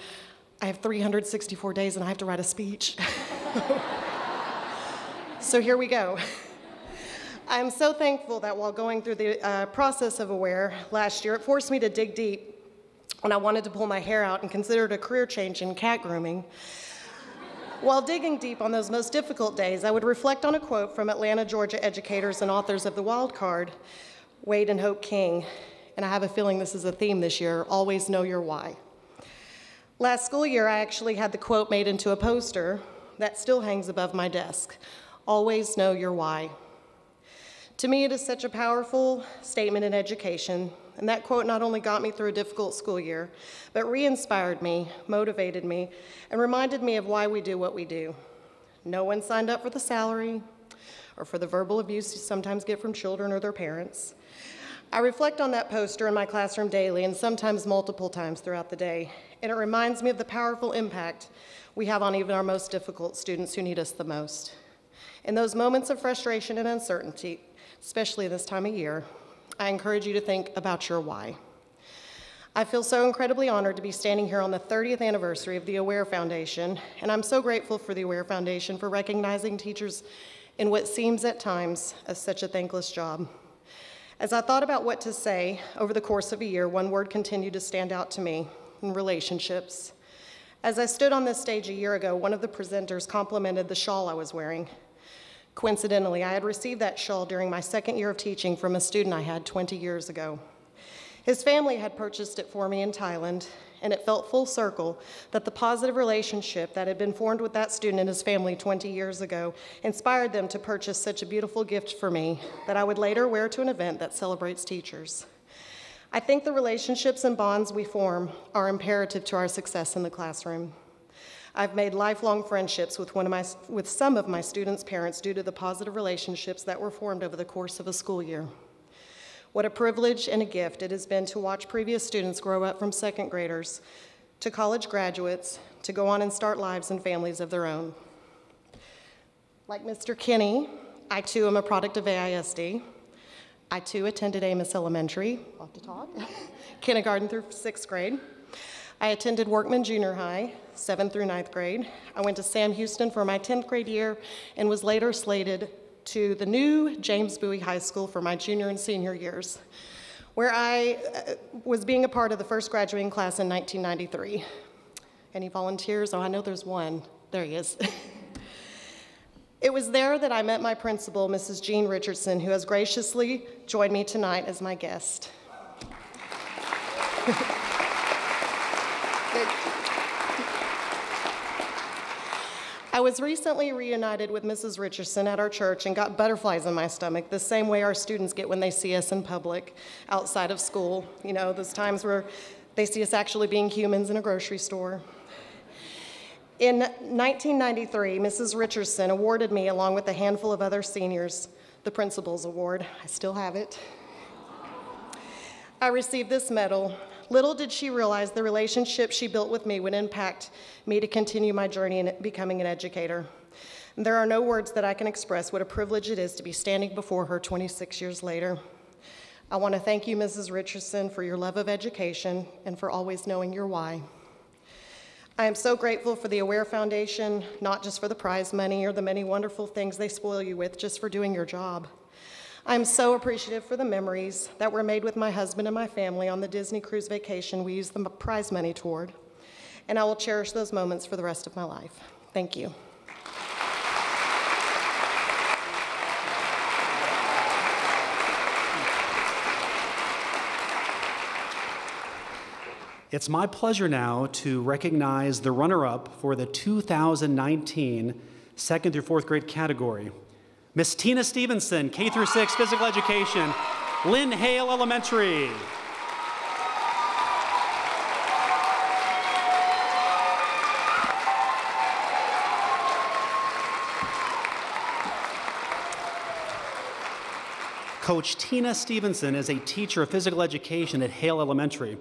I have 364 days and I have to write a speech. So here we go. I'm so thankful that while going through the process of Aware last year, it forced me to dig deep when I wanted to pull my hair out and considered a career change in cat grooming. While digging deep on those most difficult days, I would reflect on a quote from Atlanta, Georgia educators and authors of The Wild Card, Wade and Hope King, and I have a feeling this is a theme this year, always know your why. Last school year, I actually had the quote made into a poster that still hangs above my desk, always know your why. To me, it is such a powerful statement in education, and that quote not only got me through a difficult school year, but re-inspired me, motivated me, and reminded me of why we do what we do. No one signed up for the salary or for the verbal abuse you sometimes get from children or their parents. I reflect on that poster in my classroom daily and sometimes multiple times throughout the day, and it reminds me of the powerful impact we have on even our most difficult students who need us the most. In those moments of frustration and uncertainty, especially this time of year, I encourage you to think about your why. I feel so incredibly honored to be standing here on the 30th anniversary of the Aware Foundation, and I'm so grateful for the Aware Foundation for recognizing teachers in what seems at times as such a thankless job. As I thought about what to say over the course of a year, one word continued to stand out to me: relationships. As I stood on this stage a year ago, one of the presenters complimented the shawl I was wearing. Coincidentally, I had received that shawl during my 2nd year of teaching from a student I had 20 years ago. His family had purchased it for me in Thailand, and it felt full circle that the positive relationship that had been formed with that student and his family 20 years ago inspired them to purchase such a beautiful gift for me that I would later wear to an event that celebrates teachers. I think the relationships and bonds we form are imperative to our success in the classroom. I've made lifelong friendships with some of my students' parents due to the positive relationships that were formed over the course of a school year. What a privilege and a gift it has been to watch previous students grow up from 2nd graders to college graduates to go on and start lives and families of their own. Like Mr. Kinney, I too am a product of AISD. I too attended Amos Elementary, off to talk, kindergarten through 6th grade. I attended Workman Junior High, 7th through 9th grade. I went to Sam Houston for my 10th grade year and was later slated to the new James Bowie High School for my junior and senior years. where I was being a part of the first graduating class in 1993. Any volunteers? Oh, I know there's one. There he is. It was there that I met my principal, Mrs. Jean Richardson, who has graciously joined me tonight as my guest. I was recently reunited with Mrs. Richardson at our church and got butterflies in my stomach, the same way our students get when they see us in public outside of school. You know, those times where they see us actually being humans in a grocery store. In 1993, Mrs. Richardson awarded me, along with a handful of other seniors, the Principal's Award. I still have it. I received this medal. Little did she realize the relationship she built with me would impact me to continue my journey in becoming an educator. There are no words that I can express what a privilege it is to be standing before her 26 years later. I want to thank you, Mrs. Richardson, for your love of education and for always knowing your why. I am so grateful for the Aware Foundation, not just for the prize money or the many wonderful things they spoil you with just for doing your job. I'm so appreciative for the memories that were made with my husband and my family on the Disney cruise vacation we used the prize money toward, and I will cherish those moments for the rest of my life. Thank you. It's my pleasure now to recognize the runner-up for the 2019 second through fourth grade category. Miss Tina Stevenson, K through 6 Physical Education, Lynn Hale Elementary. Coach Tina Stevenson is a teacher of physical education at Hale Elementary.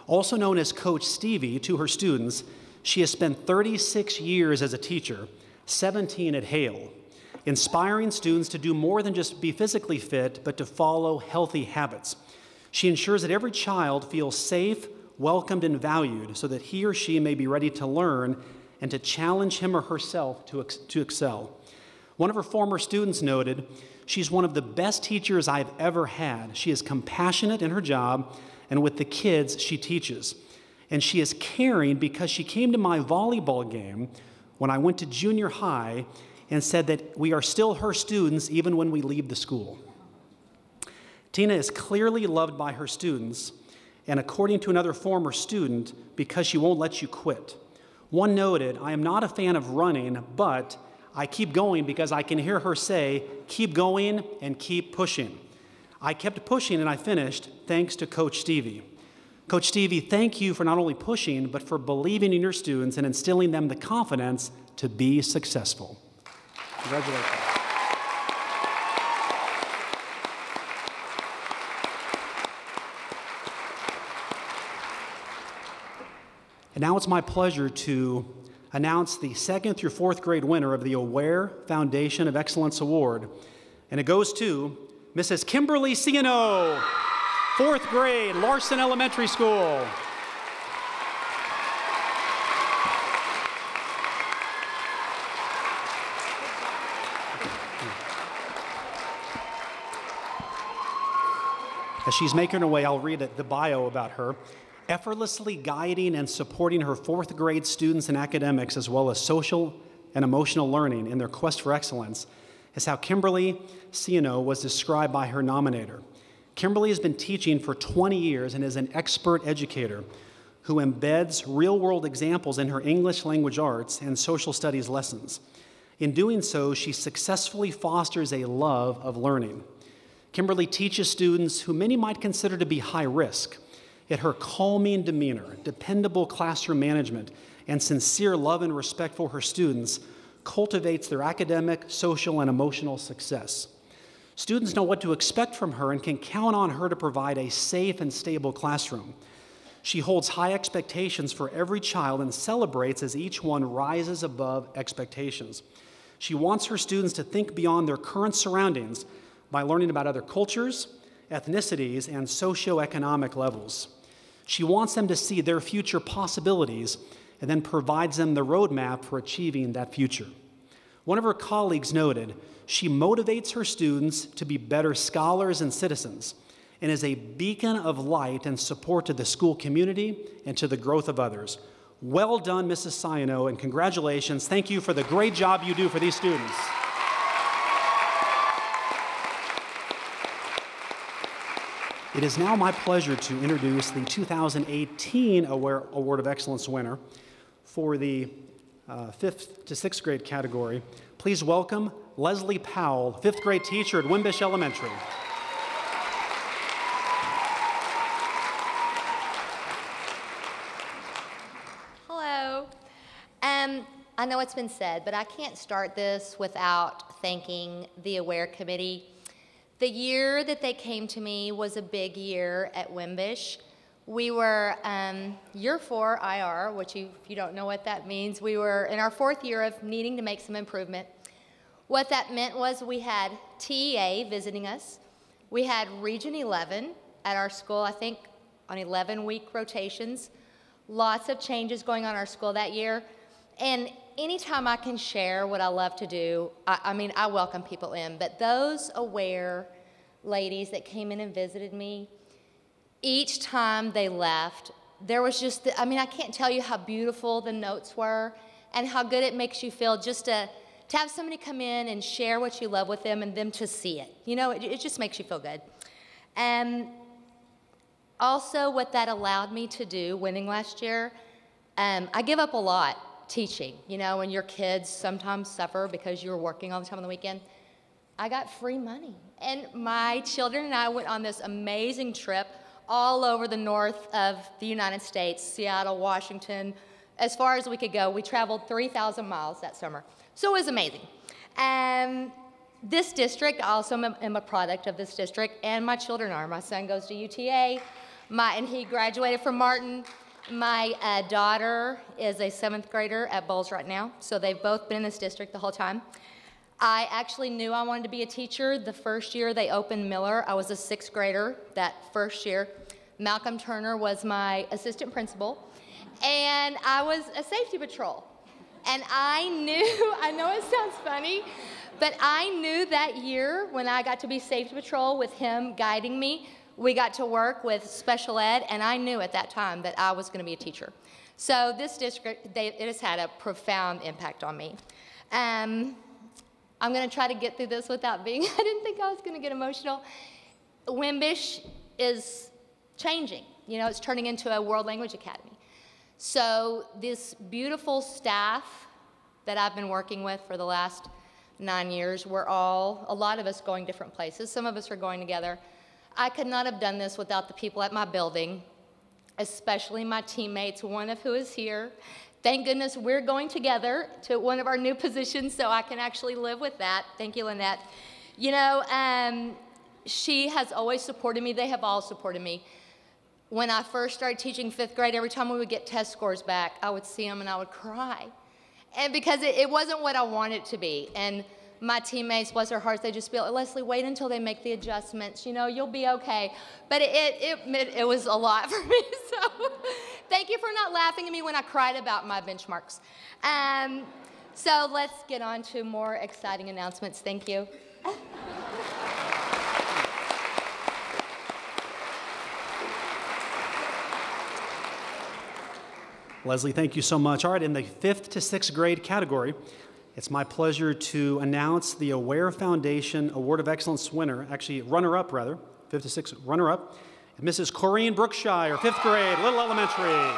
Also known as Coach Stevie to her students, she has spent 36 years as a teacher, 17 at Hale, inspiring students to do more than just be physically fit, but to follow healthy habits. She ensures that every child feels safe, welcomed, and valued so that he or she may be ready to learn and to challenge him or herself to excel. One of her former students noted, "She's one of the best teachers I've ever had. She is compassionate in her job and with the kids she teaches. And she is caring because she came to my volleyball game when I went to junior high and said that we are still her students even when we leave the school." Tina is clearly loved by her students, and according to another former student, because she won't let you quit. One noted, "I am not a fan of running, but I keep going because I can hear her say, 'Keep going and keep pushing.' I kept pushing and I finished, thanks to Coach Stevie." Coach Stevie, thank you for not only pushing, but for believing in your students and instilling them the confidence to be successful. Congratulations. And now it's my pleasure to announce the second through fourth grade winner of the Aware Foundation of Excellence Award. And it goes to Mrs. Kimberly Ciano, fourth grade, Larson Elementary School. As she's making her way, I'll read the bio about her. Effortlessly guiding and supporting her fourth grade students in academics as well as social and emotional learning in their quest for excellence is how Kimberly Ciano was described by her nominator. Kimberly has been teaching for 20 years and is an expert educator who embeds real-world examples in her English language arts and social studies lessons. In doing so, she successfully fosters a love of learning. Kimberly teaches students who many might consider to be high risk, yet her calming demeanor, dependable classroom management, and sincere love and respect for her students cultivates their academic, social, and emotional success. Students know what to expect from her and can count on her to provide a safe and stable classroom. She holds high expectations for every child and celebrates as each one rises above expectations. She wants her students to think beyond their current surroundings by learning about other cultures, ethnicities, and socioeconomic levels. She wants them to see their future possibilities and then provides them the roadmap for achieving that future. One of her colleagues noted, she motivates her students to be better scholars and citizens, and is a beacon of light and support to the school community and to the growth of others. Well done, Mrs. Sayano, and congratulations. Thank you for the great job you do for these students. It is now my pleasure to introduce the 2018 Award of Excellence winner for the 5th to 6th grade category. Please welcome Leslie Powell, 5th grade teacher at Wimbish Elementary. Hello. I know it's been said, but I can't start this without thanking the AWARE Committee. The year that they came to me was a big year at Wimbish. We were year 4 IR, which if you don't know what that means, we were in our 4th year of needing to make some improvement. What that meant was we had TEA visiting us. We had Region 11 at our school, I think on 11-week rotations. Lots of changes going on in our school that year. And anytime I can share what I love to do, I welcome people in. But those AWARE ladies that came in and visited me, each time they left, there was just, I can't tell you how beautiful the notes were and how good it makes you feel just to have somebody come in and share what you love with them and them to see it. You know, it just makes you feel good. And also what that allowed me to do, winning last year, I give up a lot teaching, you know, and your kids sometimes suffer because you're working all the time on the weekend. I got free money. And my children and I went on this amazing trip all over the north of the United States, Seattle, Washington, as far as we could go. We traveled 3,000 miles that summer. So it was amazing. And this district, I also am a product of this district, and my children are. My son goes to UTA, and he graduated from Martin. My daughter is a 7th grader at Bowles right now, so they've both been in this district the whole time. I actually knew I wanted to be a teacher. The first year they opened Miller, I was a 6th grader that first year. Malcolm Turner was my assistant principal, and I was a safety patrol. And I knew, I know it sounds funny, but I knew that year when I got to be safety patrol with him guiding me, we got to work with special ed, and I knew at that time that I was going to be a teacher. So this district, it has had a profound impact on me. I'm going to try to get through this without being, I didn't think I was going to get emotional. Wimbish is changing. You know, it's turning into a world language academy. So this beautiful staff that I've been working with for the last 9 years, we're all, a lot of us going different places. Some of us are going together. I could not have done this without the people at my building, especially my teammates, one of who is here. Thank goodness we're going together to one of our new positions so I can actually live with that. Thank you, Lynette. You know, she has always supported me. They have all supported me. When I first started teaching 5th grade, every time we would get test scores back, I would see them and I would cry. And because it wasn't what I wanted it to be. And my teammates, bless their hearts, they just feel, Leslie, wait until they make the adjustments. You know, you'll be okay. But it was a lot for me. So thank you for not laughing at me when I cried about my benchmarks. So let's get on to more exciting announcements. Thank you. Leslie, thank you so much. All right, in the 5th to 6th grade category, it's my pleasure to announce the AWARE Foundation Award of Excellence winner, actually runner-up rather, 5th to 6th runner-up, Mrs. Corrine Brookshire, 5th grade, Little Elementary.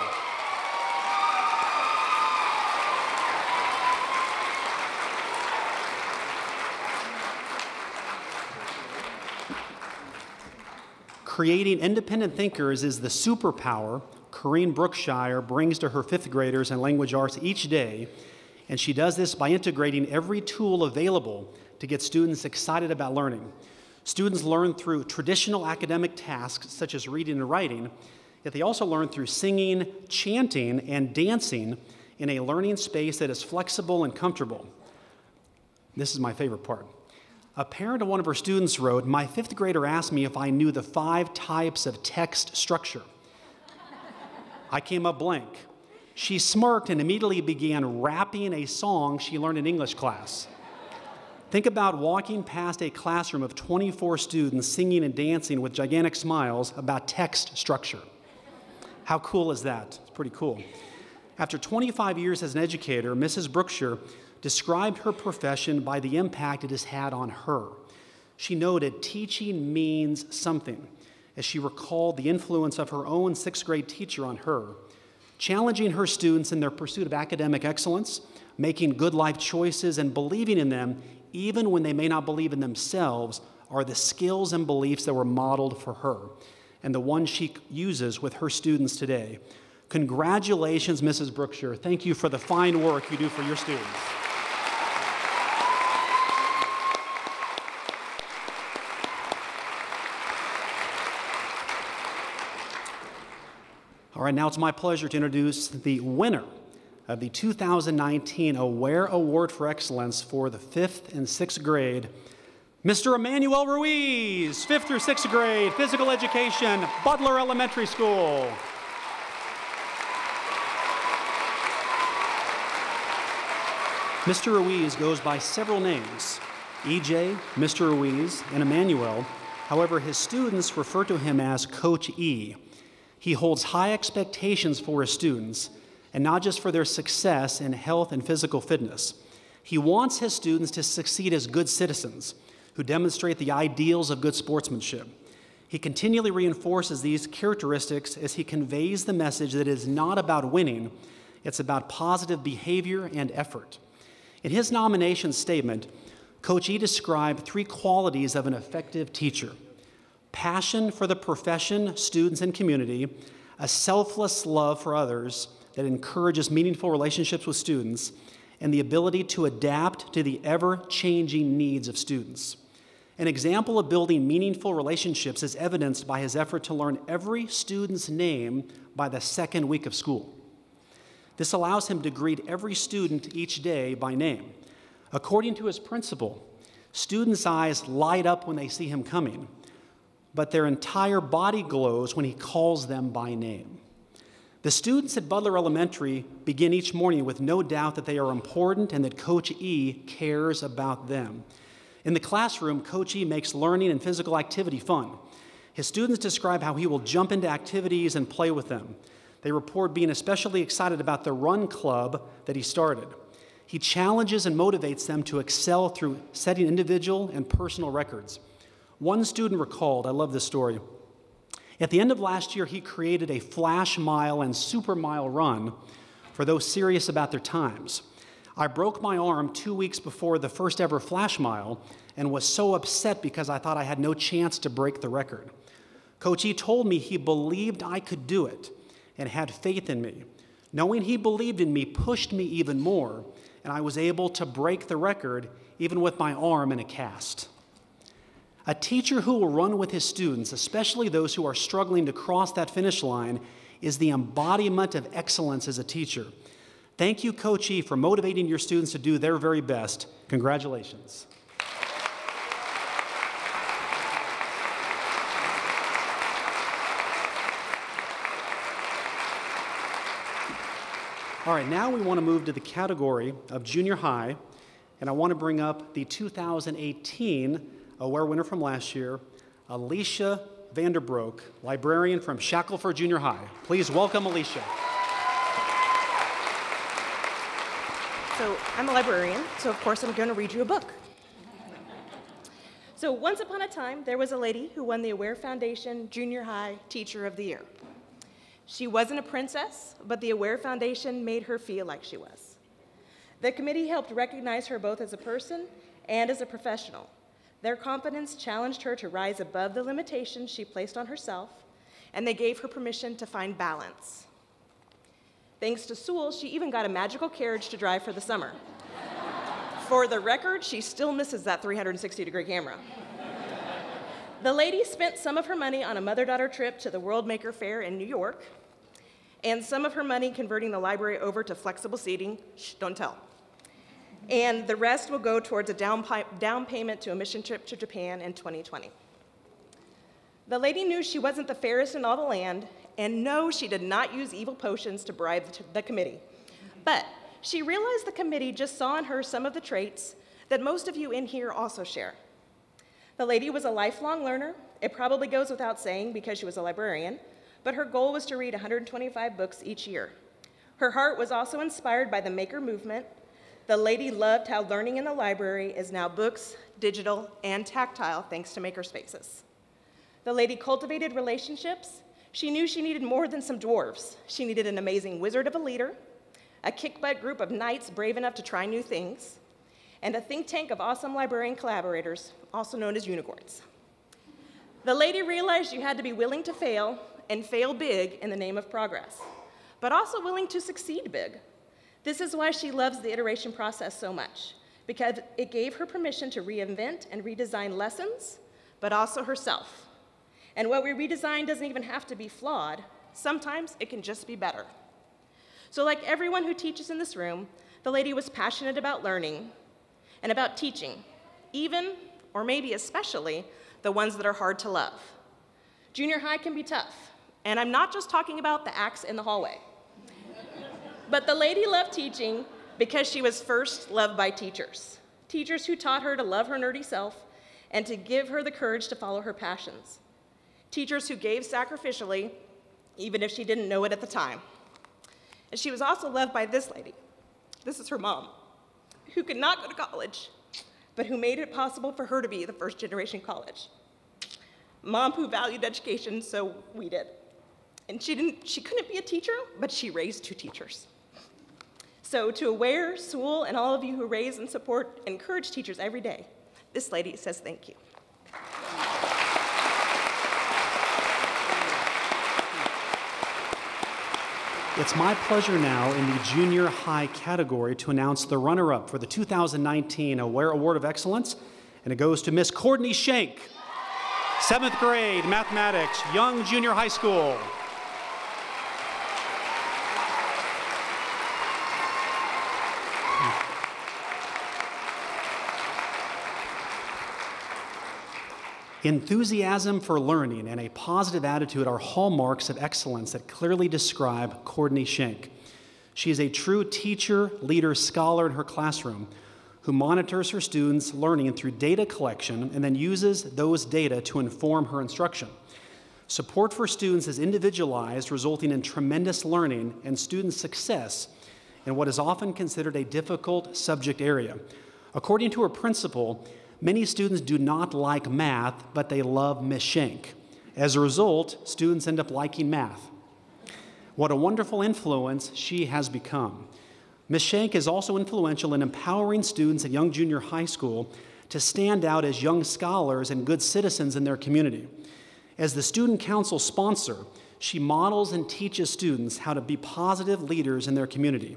Creating independent thinkers is the superpower Corrine Brookshire brings to her 5th graders in language arts each day, and she does this by integrating every tool available to get students excited about learning. Students learn through traditional academic tasks such as reading and writing, yet they also learn through singing, chanting, and dancing in a learning space that is flexible and comfortable. This is my favorite part. A parent of one of her students wrote, "My 5th grader asked me if I knew the 5 types of text structure. I came up blank. She smirked and immediately began rapping a song she learned in English class. Think about walking past a classroom of 24 students singing and dancing with gigantic smiles about text structure. How cool is that? It's pretty cool. After 25 years as an educator, Mrs. Brookshire described her profession by the impact it has had on her. She noted teaching means something, as she recalled the influence of her own sixth grade teacher on her, challenging her students in their pursuit of academic excellence, making good life choices, and believing in them even when they may not believe in themselves are the skills and beliefs that were modeled for her and the ones she uses with her students today. Congratulations, Mrs. Brookshire. Thank you for the fine work you do for your students. All right, now it's my pleasure to introduce the winner of the 2019 Aware Award for Excellence for the 5th and 6th grade, Mr. Emmanuel Ruiz, 5th through 6th grade, Physical Education, Butler Elementary School. Mr. Ruiz goes by several names, EJ, Mr. Ruiz, and Emmanuel. However, his students refer to him as Coach E. He holds high expectations for his students, and not just for their success in health and physical fitness. He wants his students to succeed as good citizens who demonstrate the ideals of good sportsmanship. He continually reinforces these characteristics as he conveys the message that it is not about winning, it's about positive behavior and effort. In his nomination statement, Coach E described 3 qualities of an effective teacher: passion for the profession, students, and community, a selfless love for others that encourages meaningful relationships with students, and the ability to adapt to the ever-changing needs of students. An example of building meaningful relationships is evidenced by his effort to learn every student's name by the 2nd week of school. This allows him to greet every student each day by name. According to his principal, students' eyes light up when they see him coming, but their entire body glows when he calls them by name. The students at Butler Elementary begin each morning with no doubt that they are important and that Coach E cares about them. In the classroom, Coach E makes learning and physical activity fun. His students describe how he will jump into activities and play with them. They report being especially excited about the run club that he started. He challenges and motivates them to excel through setting individual and personal records. One student recalled, I love this story, at the end of last year, he created a flash mile and super mile run for those serious about their times. I broke my arm 2 weeks before the first ever flash mile and was so upset because I thought I had no chance to break the record. Coach E told me he believed I could do it and had faith in me. Knowing he believed in me pushed me even more, and I was able to break the record even with my arm in a cast. A teacher who will run with his students, especially those who are struggling to cross that finish line, is the embodiment of excellence as a teacher. Thank you, Coach E, for motivating your students to do their very best. Congratulations. All right, now we want to move to the category of junior high, and I want to bring up the 2018 Aware winner from last year, Alicia Vandenbroek, librarian from Shackelford Junior High. Please welcome Alicia. So I'm a librarian, so of course I'm going to read you a book. So once upon a time, there was a lady who won the Aware Foundation Junior High Teacher of the Year. She wasn't a princess, but the Aware Foundation made her feel like she was. The committee helped recognize her both as a person and as a professional. Their confidence challenged her to rise above the limitations she placed on herself, and they gave her permission to find balance. Thanks to Sewell, she even got a magical carriage to drive for the summer. For the record, she still misses that 360-degree camera. The lady spent some of her money on a mother-daughter trip to the World Maker Fair in New York, and some of her money converting the library over to flexible seating. Shh, don't tell. And the rest will go towards a down payment to a mission trip to Japan in 2020. The lady knew she wasn't the fairest in all the land, and no, she did not use evil potions to bribe the committee. But she realized the committee just saw in her some of the traits that most of you in here also share. The lady was a lifelong learner. It probably goes without saying because she was a librarian, but her goal was to read 125 books each year. Her heart was also inspired by the maker movement. The lady loved how learning in the library is now books, digital, and tactile thanks to makerspaces. The lady cultivated relationships. She knew she needed more than some dwarves. She needed an amazing wizard of a leader, a kick-butt group of knights brave enough to try new things, and a think tank of awesome librarian collaborators, also known as unicorns. The lady realized you had to be willing to fail, and fail big in the name of progress, but also willing to succeed big. This is why she loves the iteration process so much, because it gave her permission to reinvent and redesign lessons, but also herself. And what we redesign doesn't even have to be flawed. Sometimes it can just be better. So like everyone who teaches in this room, the lady was passionate about learning and about teaching, even, or maybe especially, the ones that are hard to love. Junior high can be tough, and I'm not just talking about the acts in the hallway. But the lady loved teaching because she was first loved by teachers. Teachers who taught her to love her nerdy self and to give her the courage to follow her passions. Teachers who gave sacrificially, even if she didn't know it at the time. And she was also loved by this lady. This is her mom, who could not go to college, but who made it possible for her to be the first generation college. Mom who valued education, so we did. And she couldn't be a teacher, but she raised 2 teachers. So to Aware, Sewell, and all of you who raise and support and encourage teachers every day, this lady says thank you. It's my pleasure now in the junior high category to announce the runner-up for the 2019 Aware Award of Excellence, and it goes to Miss Courtney Schenk, 7th grade mathematics, Young Junior High School. Enthusiasm for learning and a positive attitude are hallmarks of excellence that clearly describe Courtney Schenk. She is a true teacher, leader, scholar in her classroom who monitors her students' learning through data collection and then uses those data to inform her instruction. Support for students is individualized, resulting in tremendous learning and student success in what is often considered a difficult subject area. According to her principal, many students do not like math, but they love Miss Schenk. As a result, students end up liking math. What a wonderful influence she has become. Ms. Schenk is also influential in empowering students at Young Junior High School to stand out as young scholars and good citizens in their community. As the student council sponsor, she models and teaches students how to be positive leaders in their community.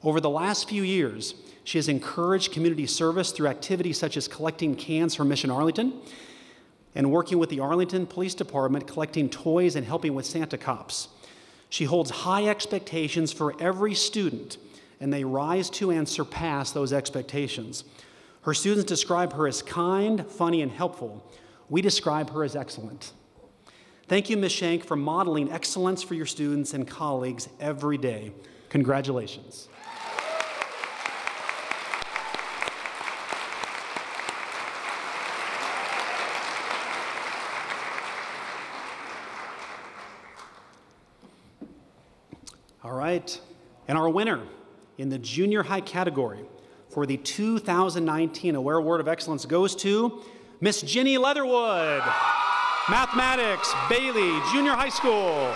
Over the last few years, she has encouraged community service through activities such as collecting cans for Mission Arlington and working with the Arlington Police Department collecting toys and helping with Santa Cops. She holds high expectations for every student, and they rise to and surpass those expectations. Her students describe her as kind, funny, and helpful. We describe her as excellent. Thank you, Ms. Schenk, for modeling excellence for your students and colleagues every day. Congratulations. All right, and our winner in the junior high category for the 2019 Aware Award of Excellence goes to Miss Ginny Leatherwood, Mathematics, Bailey Junior High School.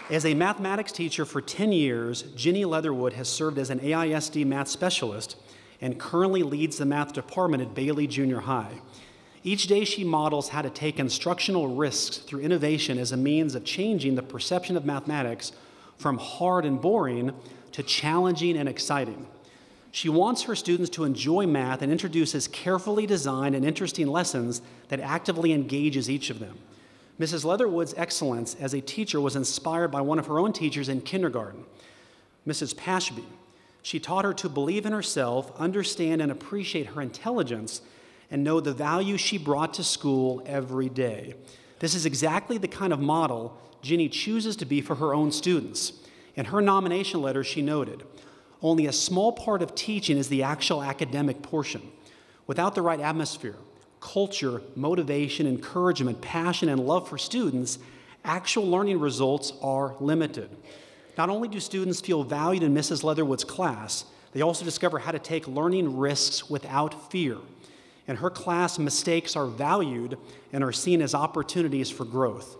As a mathematics teacher for 10 years, Ginny Leatherwood has served as an AISD math specialist and currently leads the math department at Bailey Junior High. Each day she models how to take instructional risks through innovation as a means of changing the perception of mathematics from hard and boring to challenging and exciting. She wants her students to enjoy math and introduces carefully designed and interesting lessons that actively engages each of them. Mrs. Leatherwood's excellence as a teacher was inspired by one of her own teachers in kindergarten, Mrs. Pashby. She taught her to believe in herself, understand and appreciate her intelligence, and know the value she brought to school every day. This is exactly the kind of model Ginny chooses to be for her own students. In her nomination letter, she noted, "Only a small part of teaching is the actual academic portion. Without the right atmosphere, culture, motivation, encouragement, passion, and love for students, actual learning results are limited." Not only do students feel valued in Mrs. Leatherwood's class, they also discover how to take learning risks without fear. In her class, mistakes are valued and are seen as opportunities for growth.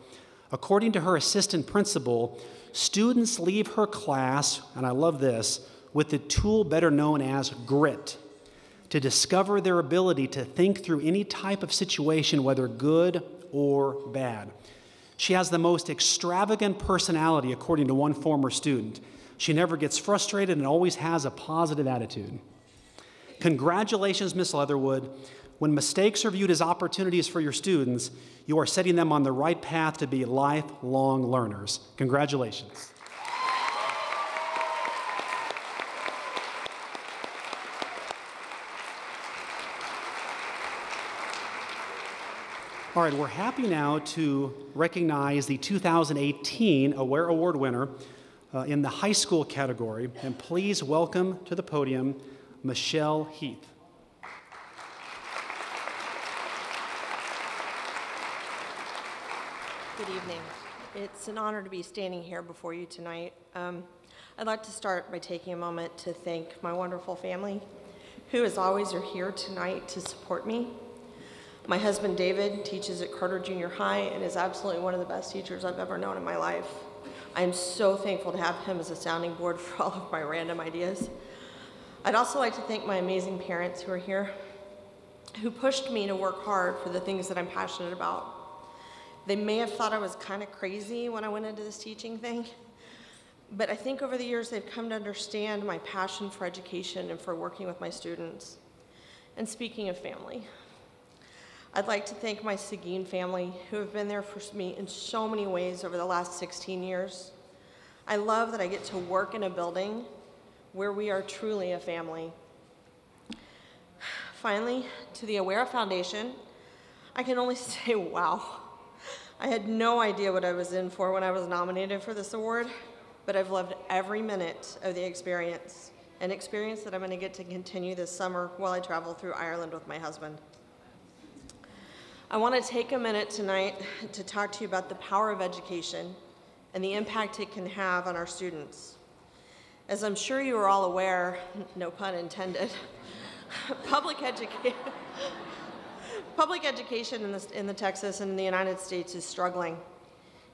According to her assistant principal, students leave her class, and I love this, with the tool better known as grit, to discover their ability to think through any type of situation, whether good or bad. She has the most extravagant personality, according to one former student. She never gets frustrated and always has a positive attitude. Congratulations, Miss Leatherwood. When mistakes are viewed as opportunities for your students, you are setting them on the right path to be lifelong learners. Congratulations. All right, we're happy now to recognize the 2018 Aware Award winner in the high school category, and please welcome to the podium Michelle Heath. Good evening. It's an honor to be standing here before you tonight. I'd like to start by taking a moment to thank my wonderful family, who as always are here tonight to support me. My husband David teaches at Carter Junior High and is absolutely one of the best teachers I've ever known in my life. I'm so thankful to have him as a sounding board for all of my random ideas. I'd also like to thank my amazing parents who are here, who pushed me to work hard for the things that I'm passionate about. They may have thought I was kind of crazy when I went into this teaching thing, but I think over the years they've come to understand my passion for education and for working with my students. And speaking of family, I'd like to thank my Seguin family, who have been there for me in so many ways over the last 16 years. I love that I get to work in a building where we are truly a family. Finally, to the Aware Foundation, I can only say, wow. I had no idea what I was in for when I was nominated for this award, but I've loved every minute of the experience, an experience that I'm going to get to continue this summer while I travel through Ireland with my husband. I want to take a minute tonight to talk to you about the power of education and the impact it can have on our students. As I'm sure you are all aware, no pun intended, public education in the Texas and in the United States is struggling.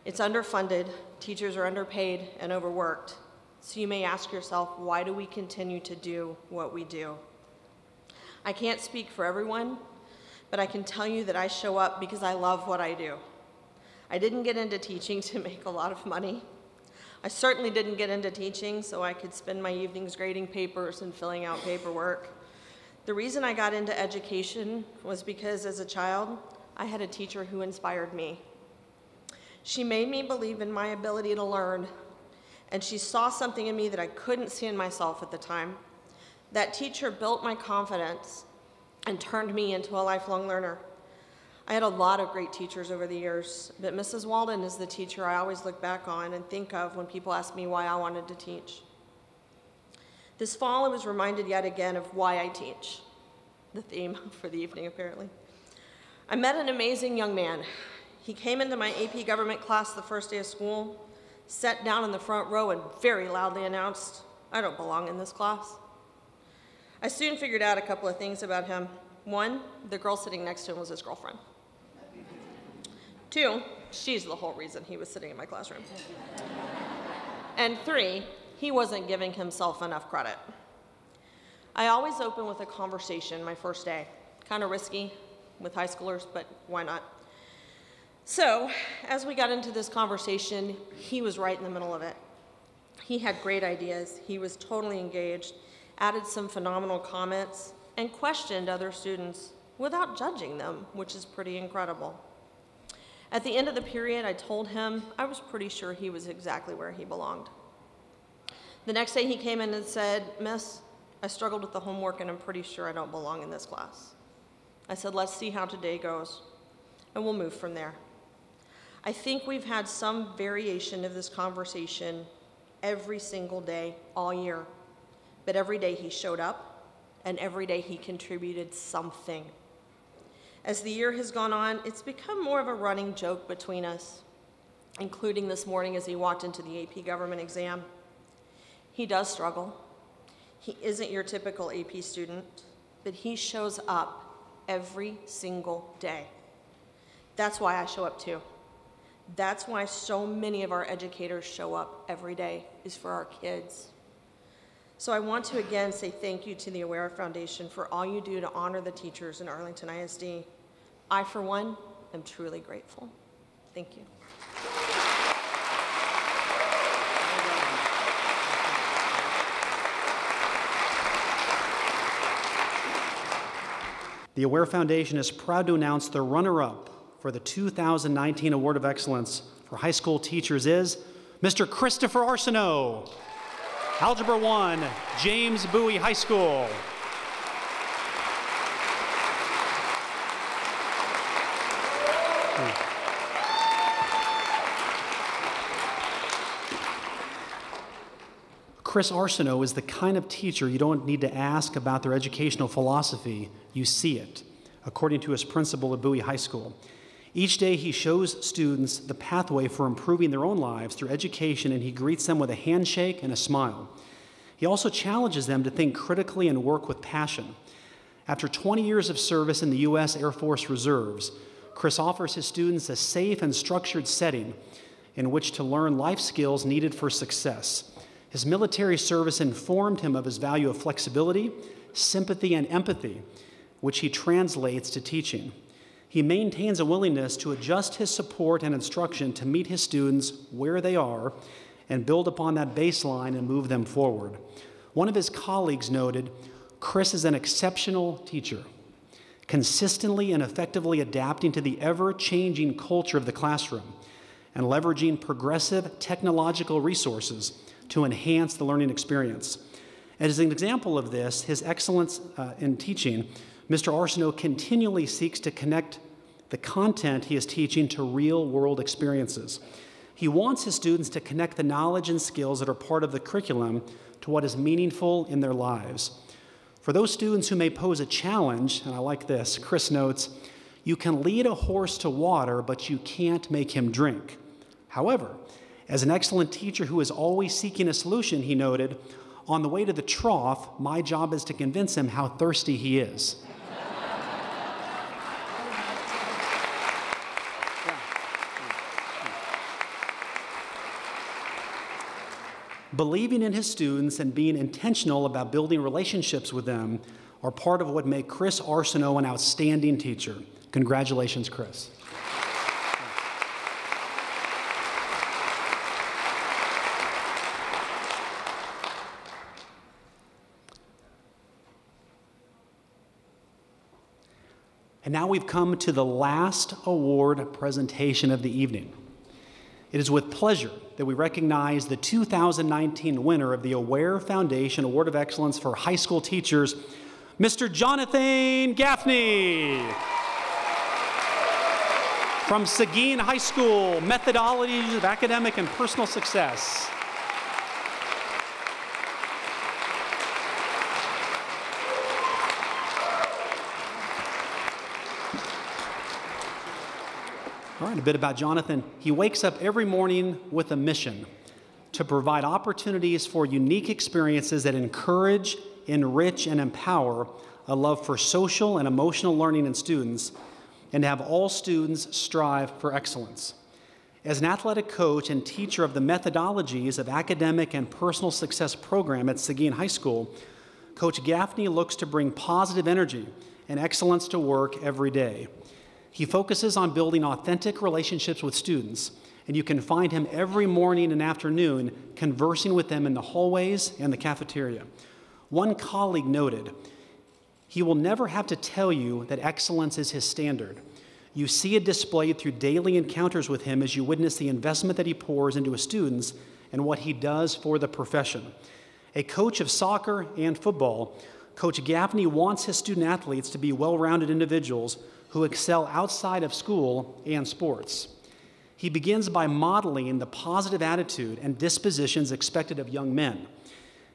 It's underfunded, teachers are underpaid and overworked. So you may ask yourself, why do we continue to do what we do? I can't speak for everyone, but I can tell you that I show up because I love what I do. I didn't get into teaching to make a lot of money. I certainly didn't get into teaching so I could spend my evenings grading papers and filling out paperwork. The reason I got into education was because as a child, I had a teacher who inspired me. She made me believe in my ability to learn, and she saw something in me that I couldn't see in myself at the time. That teacher built my confidence and turned me into a lifelong learner. I had a lot of great teachers over the years, but Mrs. Walden is the teacher I always look back on and think of when people ask me why I wanted to teach. This fall, I was reminded yet again of why I teach, the theme for the evening, apparently. I met an amazing young man. He came into my AP government class the first day of school, sat down in the front row and very loudly announced, "I don't belong in this class." I soon figured out a couple of things about him. One, the girl sitting next to him was his girlfriend. Two, she's the whole reason he was sitting in my classroom. And three, he wasn't giving himself enough credit. I always open with a conversation my first day. Kind of risky with high schoolers, but why not? So, as we got into this conversation, he was right in the middle of it. He had great ideas. He was totally engaged, added some phenomenal comments, and questioned other students without judging them, which is pretty incredible. At the end of the period, I told him I was pretty sure he was exactly where he belonged. The next day he came in and said, "Miss, I struggled with the homework and I'm pretty sure I don't belong in this class." I said, let's see how today goes, and we'll move from there. I think we've had some variation of this conversation every single day, all year. But every day he showed up, and every day he contributed something. As the year has gone on, it's become more of a running joke between us, including this morning as he walked into the AP government exam. He does struggle. He isn't your typical AP student, but he shows up every single day. That's why I show up too. That's why so many of our educators show up every day, is for our kids. So I want to again say thank you to the Aware Foundation for all you do to honor the teachers in Arlington ISD. I, for one, am truly grateful. Thank you. The Aware Foundation is proud to announce the runner-up for the 2019 Award of Excellence for high school teachers is Mr. Christopher Arsenault, Algebra 1, James Bowie High School. Chris Arsenault is the kind of teacher you don't need to ask about their educational philosophy, you see it, according to his principal at Bowie High School. Each day he shows students the pathway for improving their own lives through education, and he greets them with a handshake and a smile. He also challenges them to think critically and work with passion. After 20 years of service in the U.S. Air Force Reserves, Chris offers his students a safe and structured setting in which to learn life skills needed for success. His military service informed him of his value of flexibility, sympathy, and empathy, which he translates to teaching. He maintains a willingness to adjust his support and instruction to meet his students where they are and build upon that baseline and move them forward. One of his colleagues noted, Chris is an exceptional teacher, consistently and effectively adapting to the ever-changing culture of the classroom and leveraging progressive technological resources to enhance the learning experience. As an example of this, his excellence in teaching, Mr. Arsenault continually seeks to connect the content he is teaching to real-world experiences. He wants his students to connect the knowledge and skills that are part of the curriculum to what is meaningful in their lives. For those students who may pose a challenge, and I like this, Chris notes, you can lead a horse to water, but you can't make him drink. However, as an excellent teacher who is always seeking a solution, he noted, on the way to the trough, my job is to convince him how thirsty he is. Believing in his students and being intentional about building relationships with them are part of what make Chris Arsenault an outstanding teacher. Congratulations, Chris. And now we've come to the last award presentation of the evening. It is with pleasure that we recognize the 2019 winner of the Aware Foundation Award of Excellence for High School Teachers, Mr. Jonathan Gaffney. From Seguin High School, Methodologies of Academic and Personal Success. All right, a bit about Jonathan. He wakes up every morning with a mission to provide opportunities for unique experiences that encourage, enrich, and empower a love for social and emotional learning in students, and to have all students strive for excellence. As an athletic coach and teacher of the Methodologies of Academic and Personal Success program at Seguin High School, Coach Gaffney looks to bring positive energy and excellence to work every day. He focuses on building authentic relationships with students, and you can find him every morning and afternoon conversing with them in the hallways and the cafeteria. One colleague noted, he will never have to tell you that excellence is his standard. You see it displayed through daily encounters with him as you witness the investment that he pours into his students and what he does for the profession. A coach of soccer and football, Coach Gaffney wants his student athletes to be well-rounded individuals who excel outside of school and sports. He begins by modeling the positive attitude and dispositions expected of young men.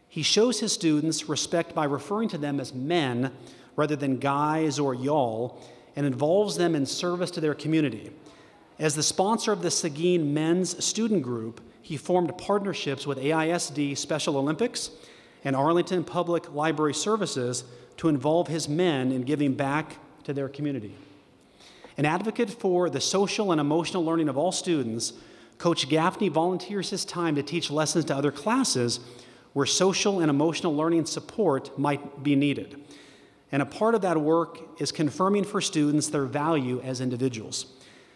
He shows his students respect by referring to them as men rather than guys or y'all, and involves them in service to their community. As the sponsor of the Seguin Men's Student Group, he formed partnerships with AISD Special Olympics and Arlington Public Library Services to involve his men in giving back to their community. An advocate for the social and emotional learning of all students, Coach Gaffney volunteers his time to teach lessons to other classes where social and emotional learning support might be needed. And a part of that work is confirming for students their value as individuals.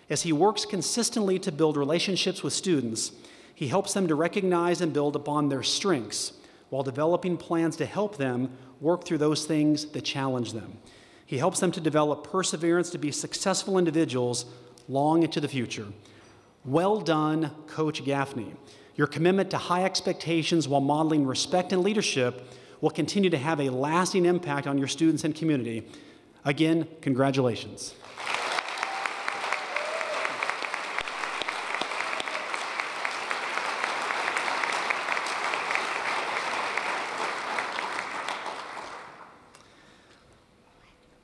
As he works consistently to build relationships with students, he helps them to recognize and build upon their strengths while developing plans to help them work through those things that challenge them. He helps them to develop perseverance to be successful individuals long into the future. Well done, Coach Gaffney. Your commitment to high expectations while modeling respect and leadership will continue to have a lasting impact on your students and community. Again, congratulations.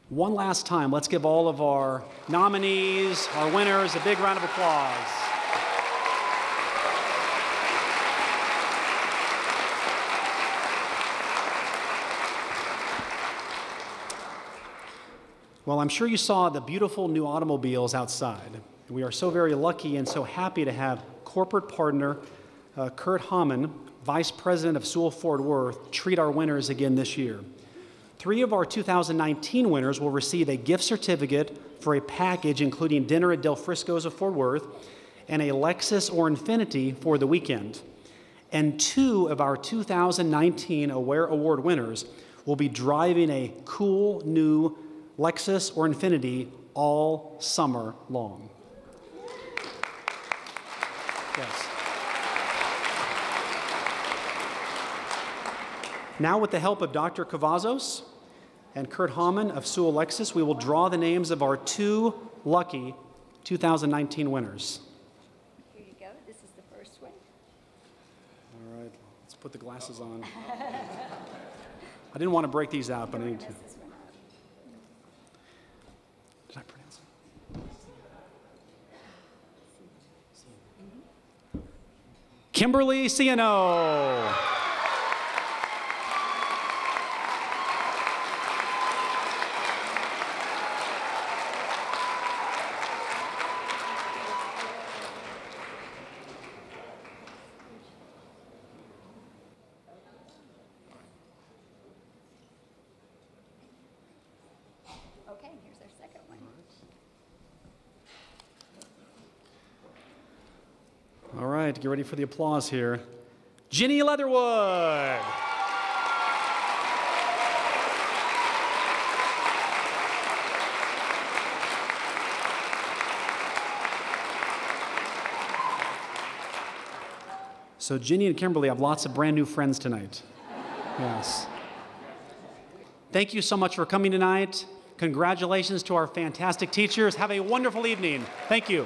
One last time, let's give all of our nominees, our winners, a big round of applause. Well, I'm sure you saw the beautiful new automobiles outside. We are so very lucky and so happy to have corporate partner Kurt Hamann, Vice President of Sewell Fort Worth, treat our winners again this year. 3 of our 2019 winners will receive a gift certificate for a package including dinner at Del Frisco's of Fort Worth and a Lexus or Infiniti for the weekend. And 2 of our 2019 Aware Award winners will be driving a cool new Lexus or Infiniti all summer long. Yes. Now, with the help of Dr. Cavazos and Kurt Hamann of Sewell Lexus, we will draw the names of our 2 lucky 2019 winners. Here you go. This is the first one. All right, let's put the glasses on. I didn't want to break these out, but I need to. Did I pronounce it? Kimberly Ciano. Okay, here's our second one. All right, get ready for the applause here. Ginny Leatherwood. So Ginny and Kimberly have lots of brand new friends tonight. Yes. Thank you so much for coming tonight. Congratulations to our fantastic teachers. Have a wonderful evening. Thank you.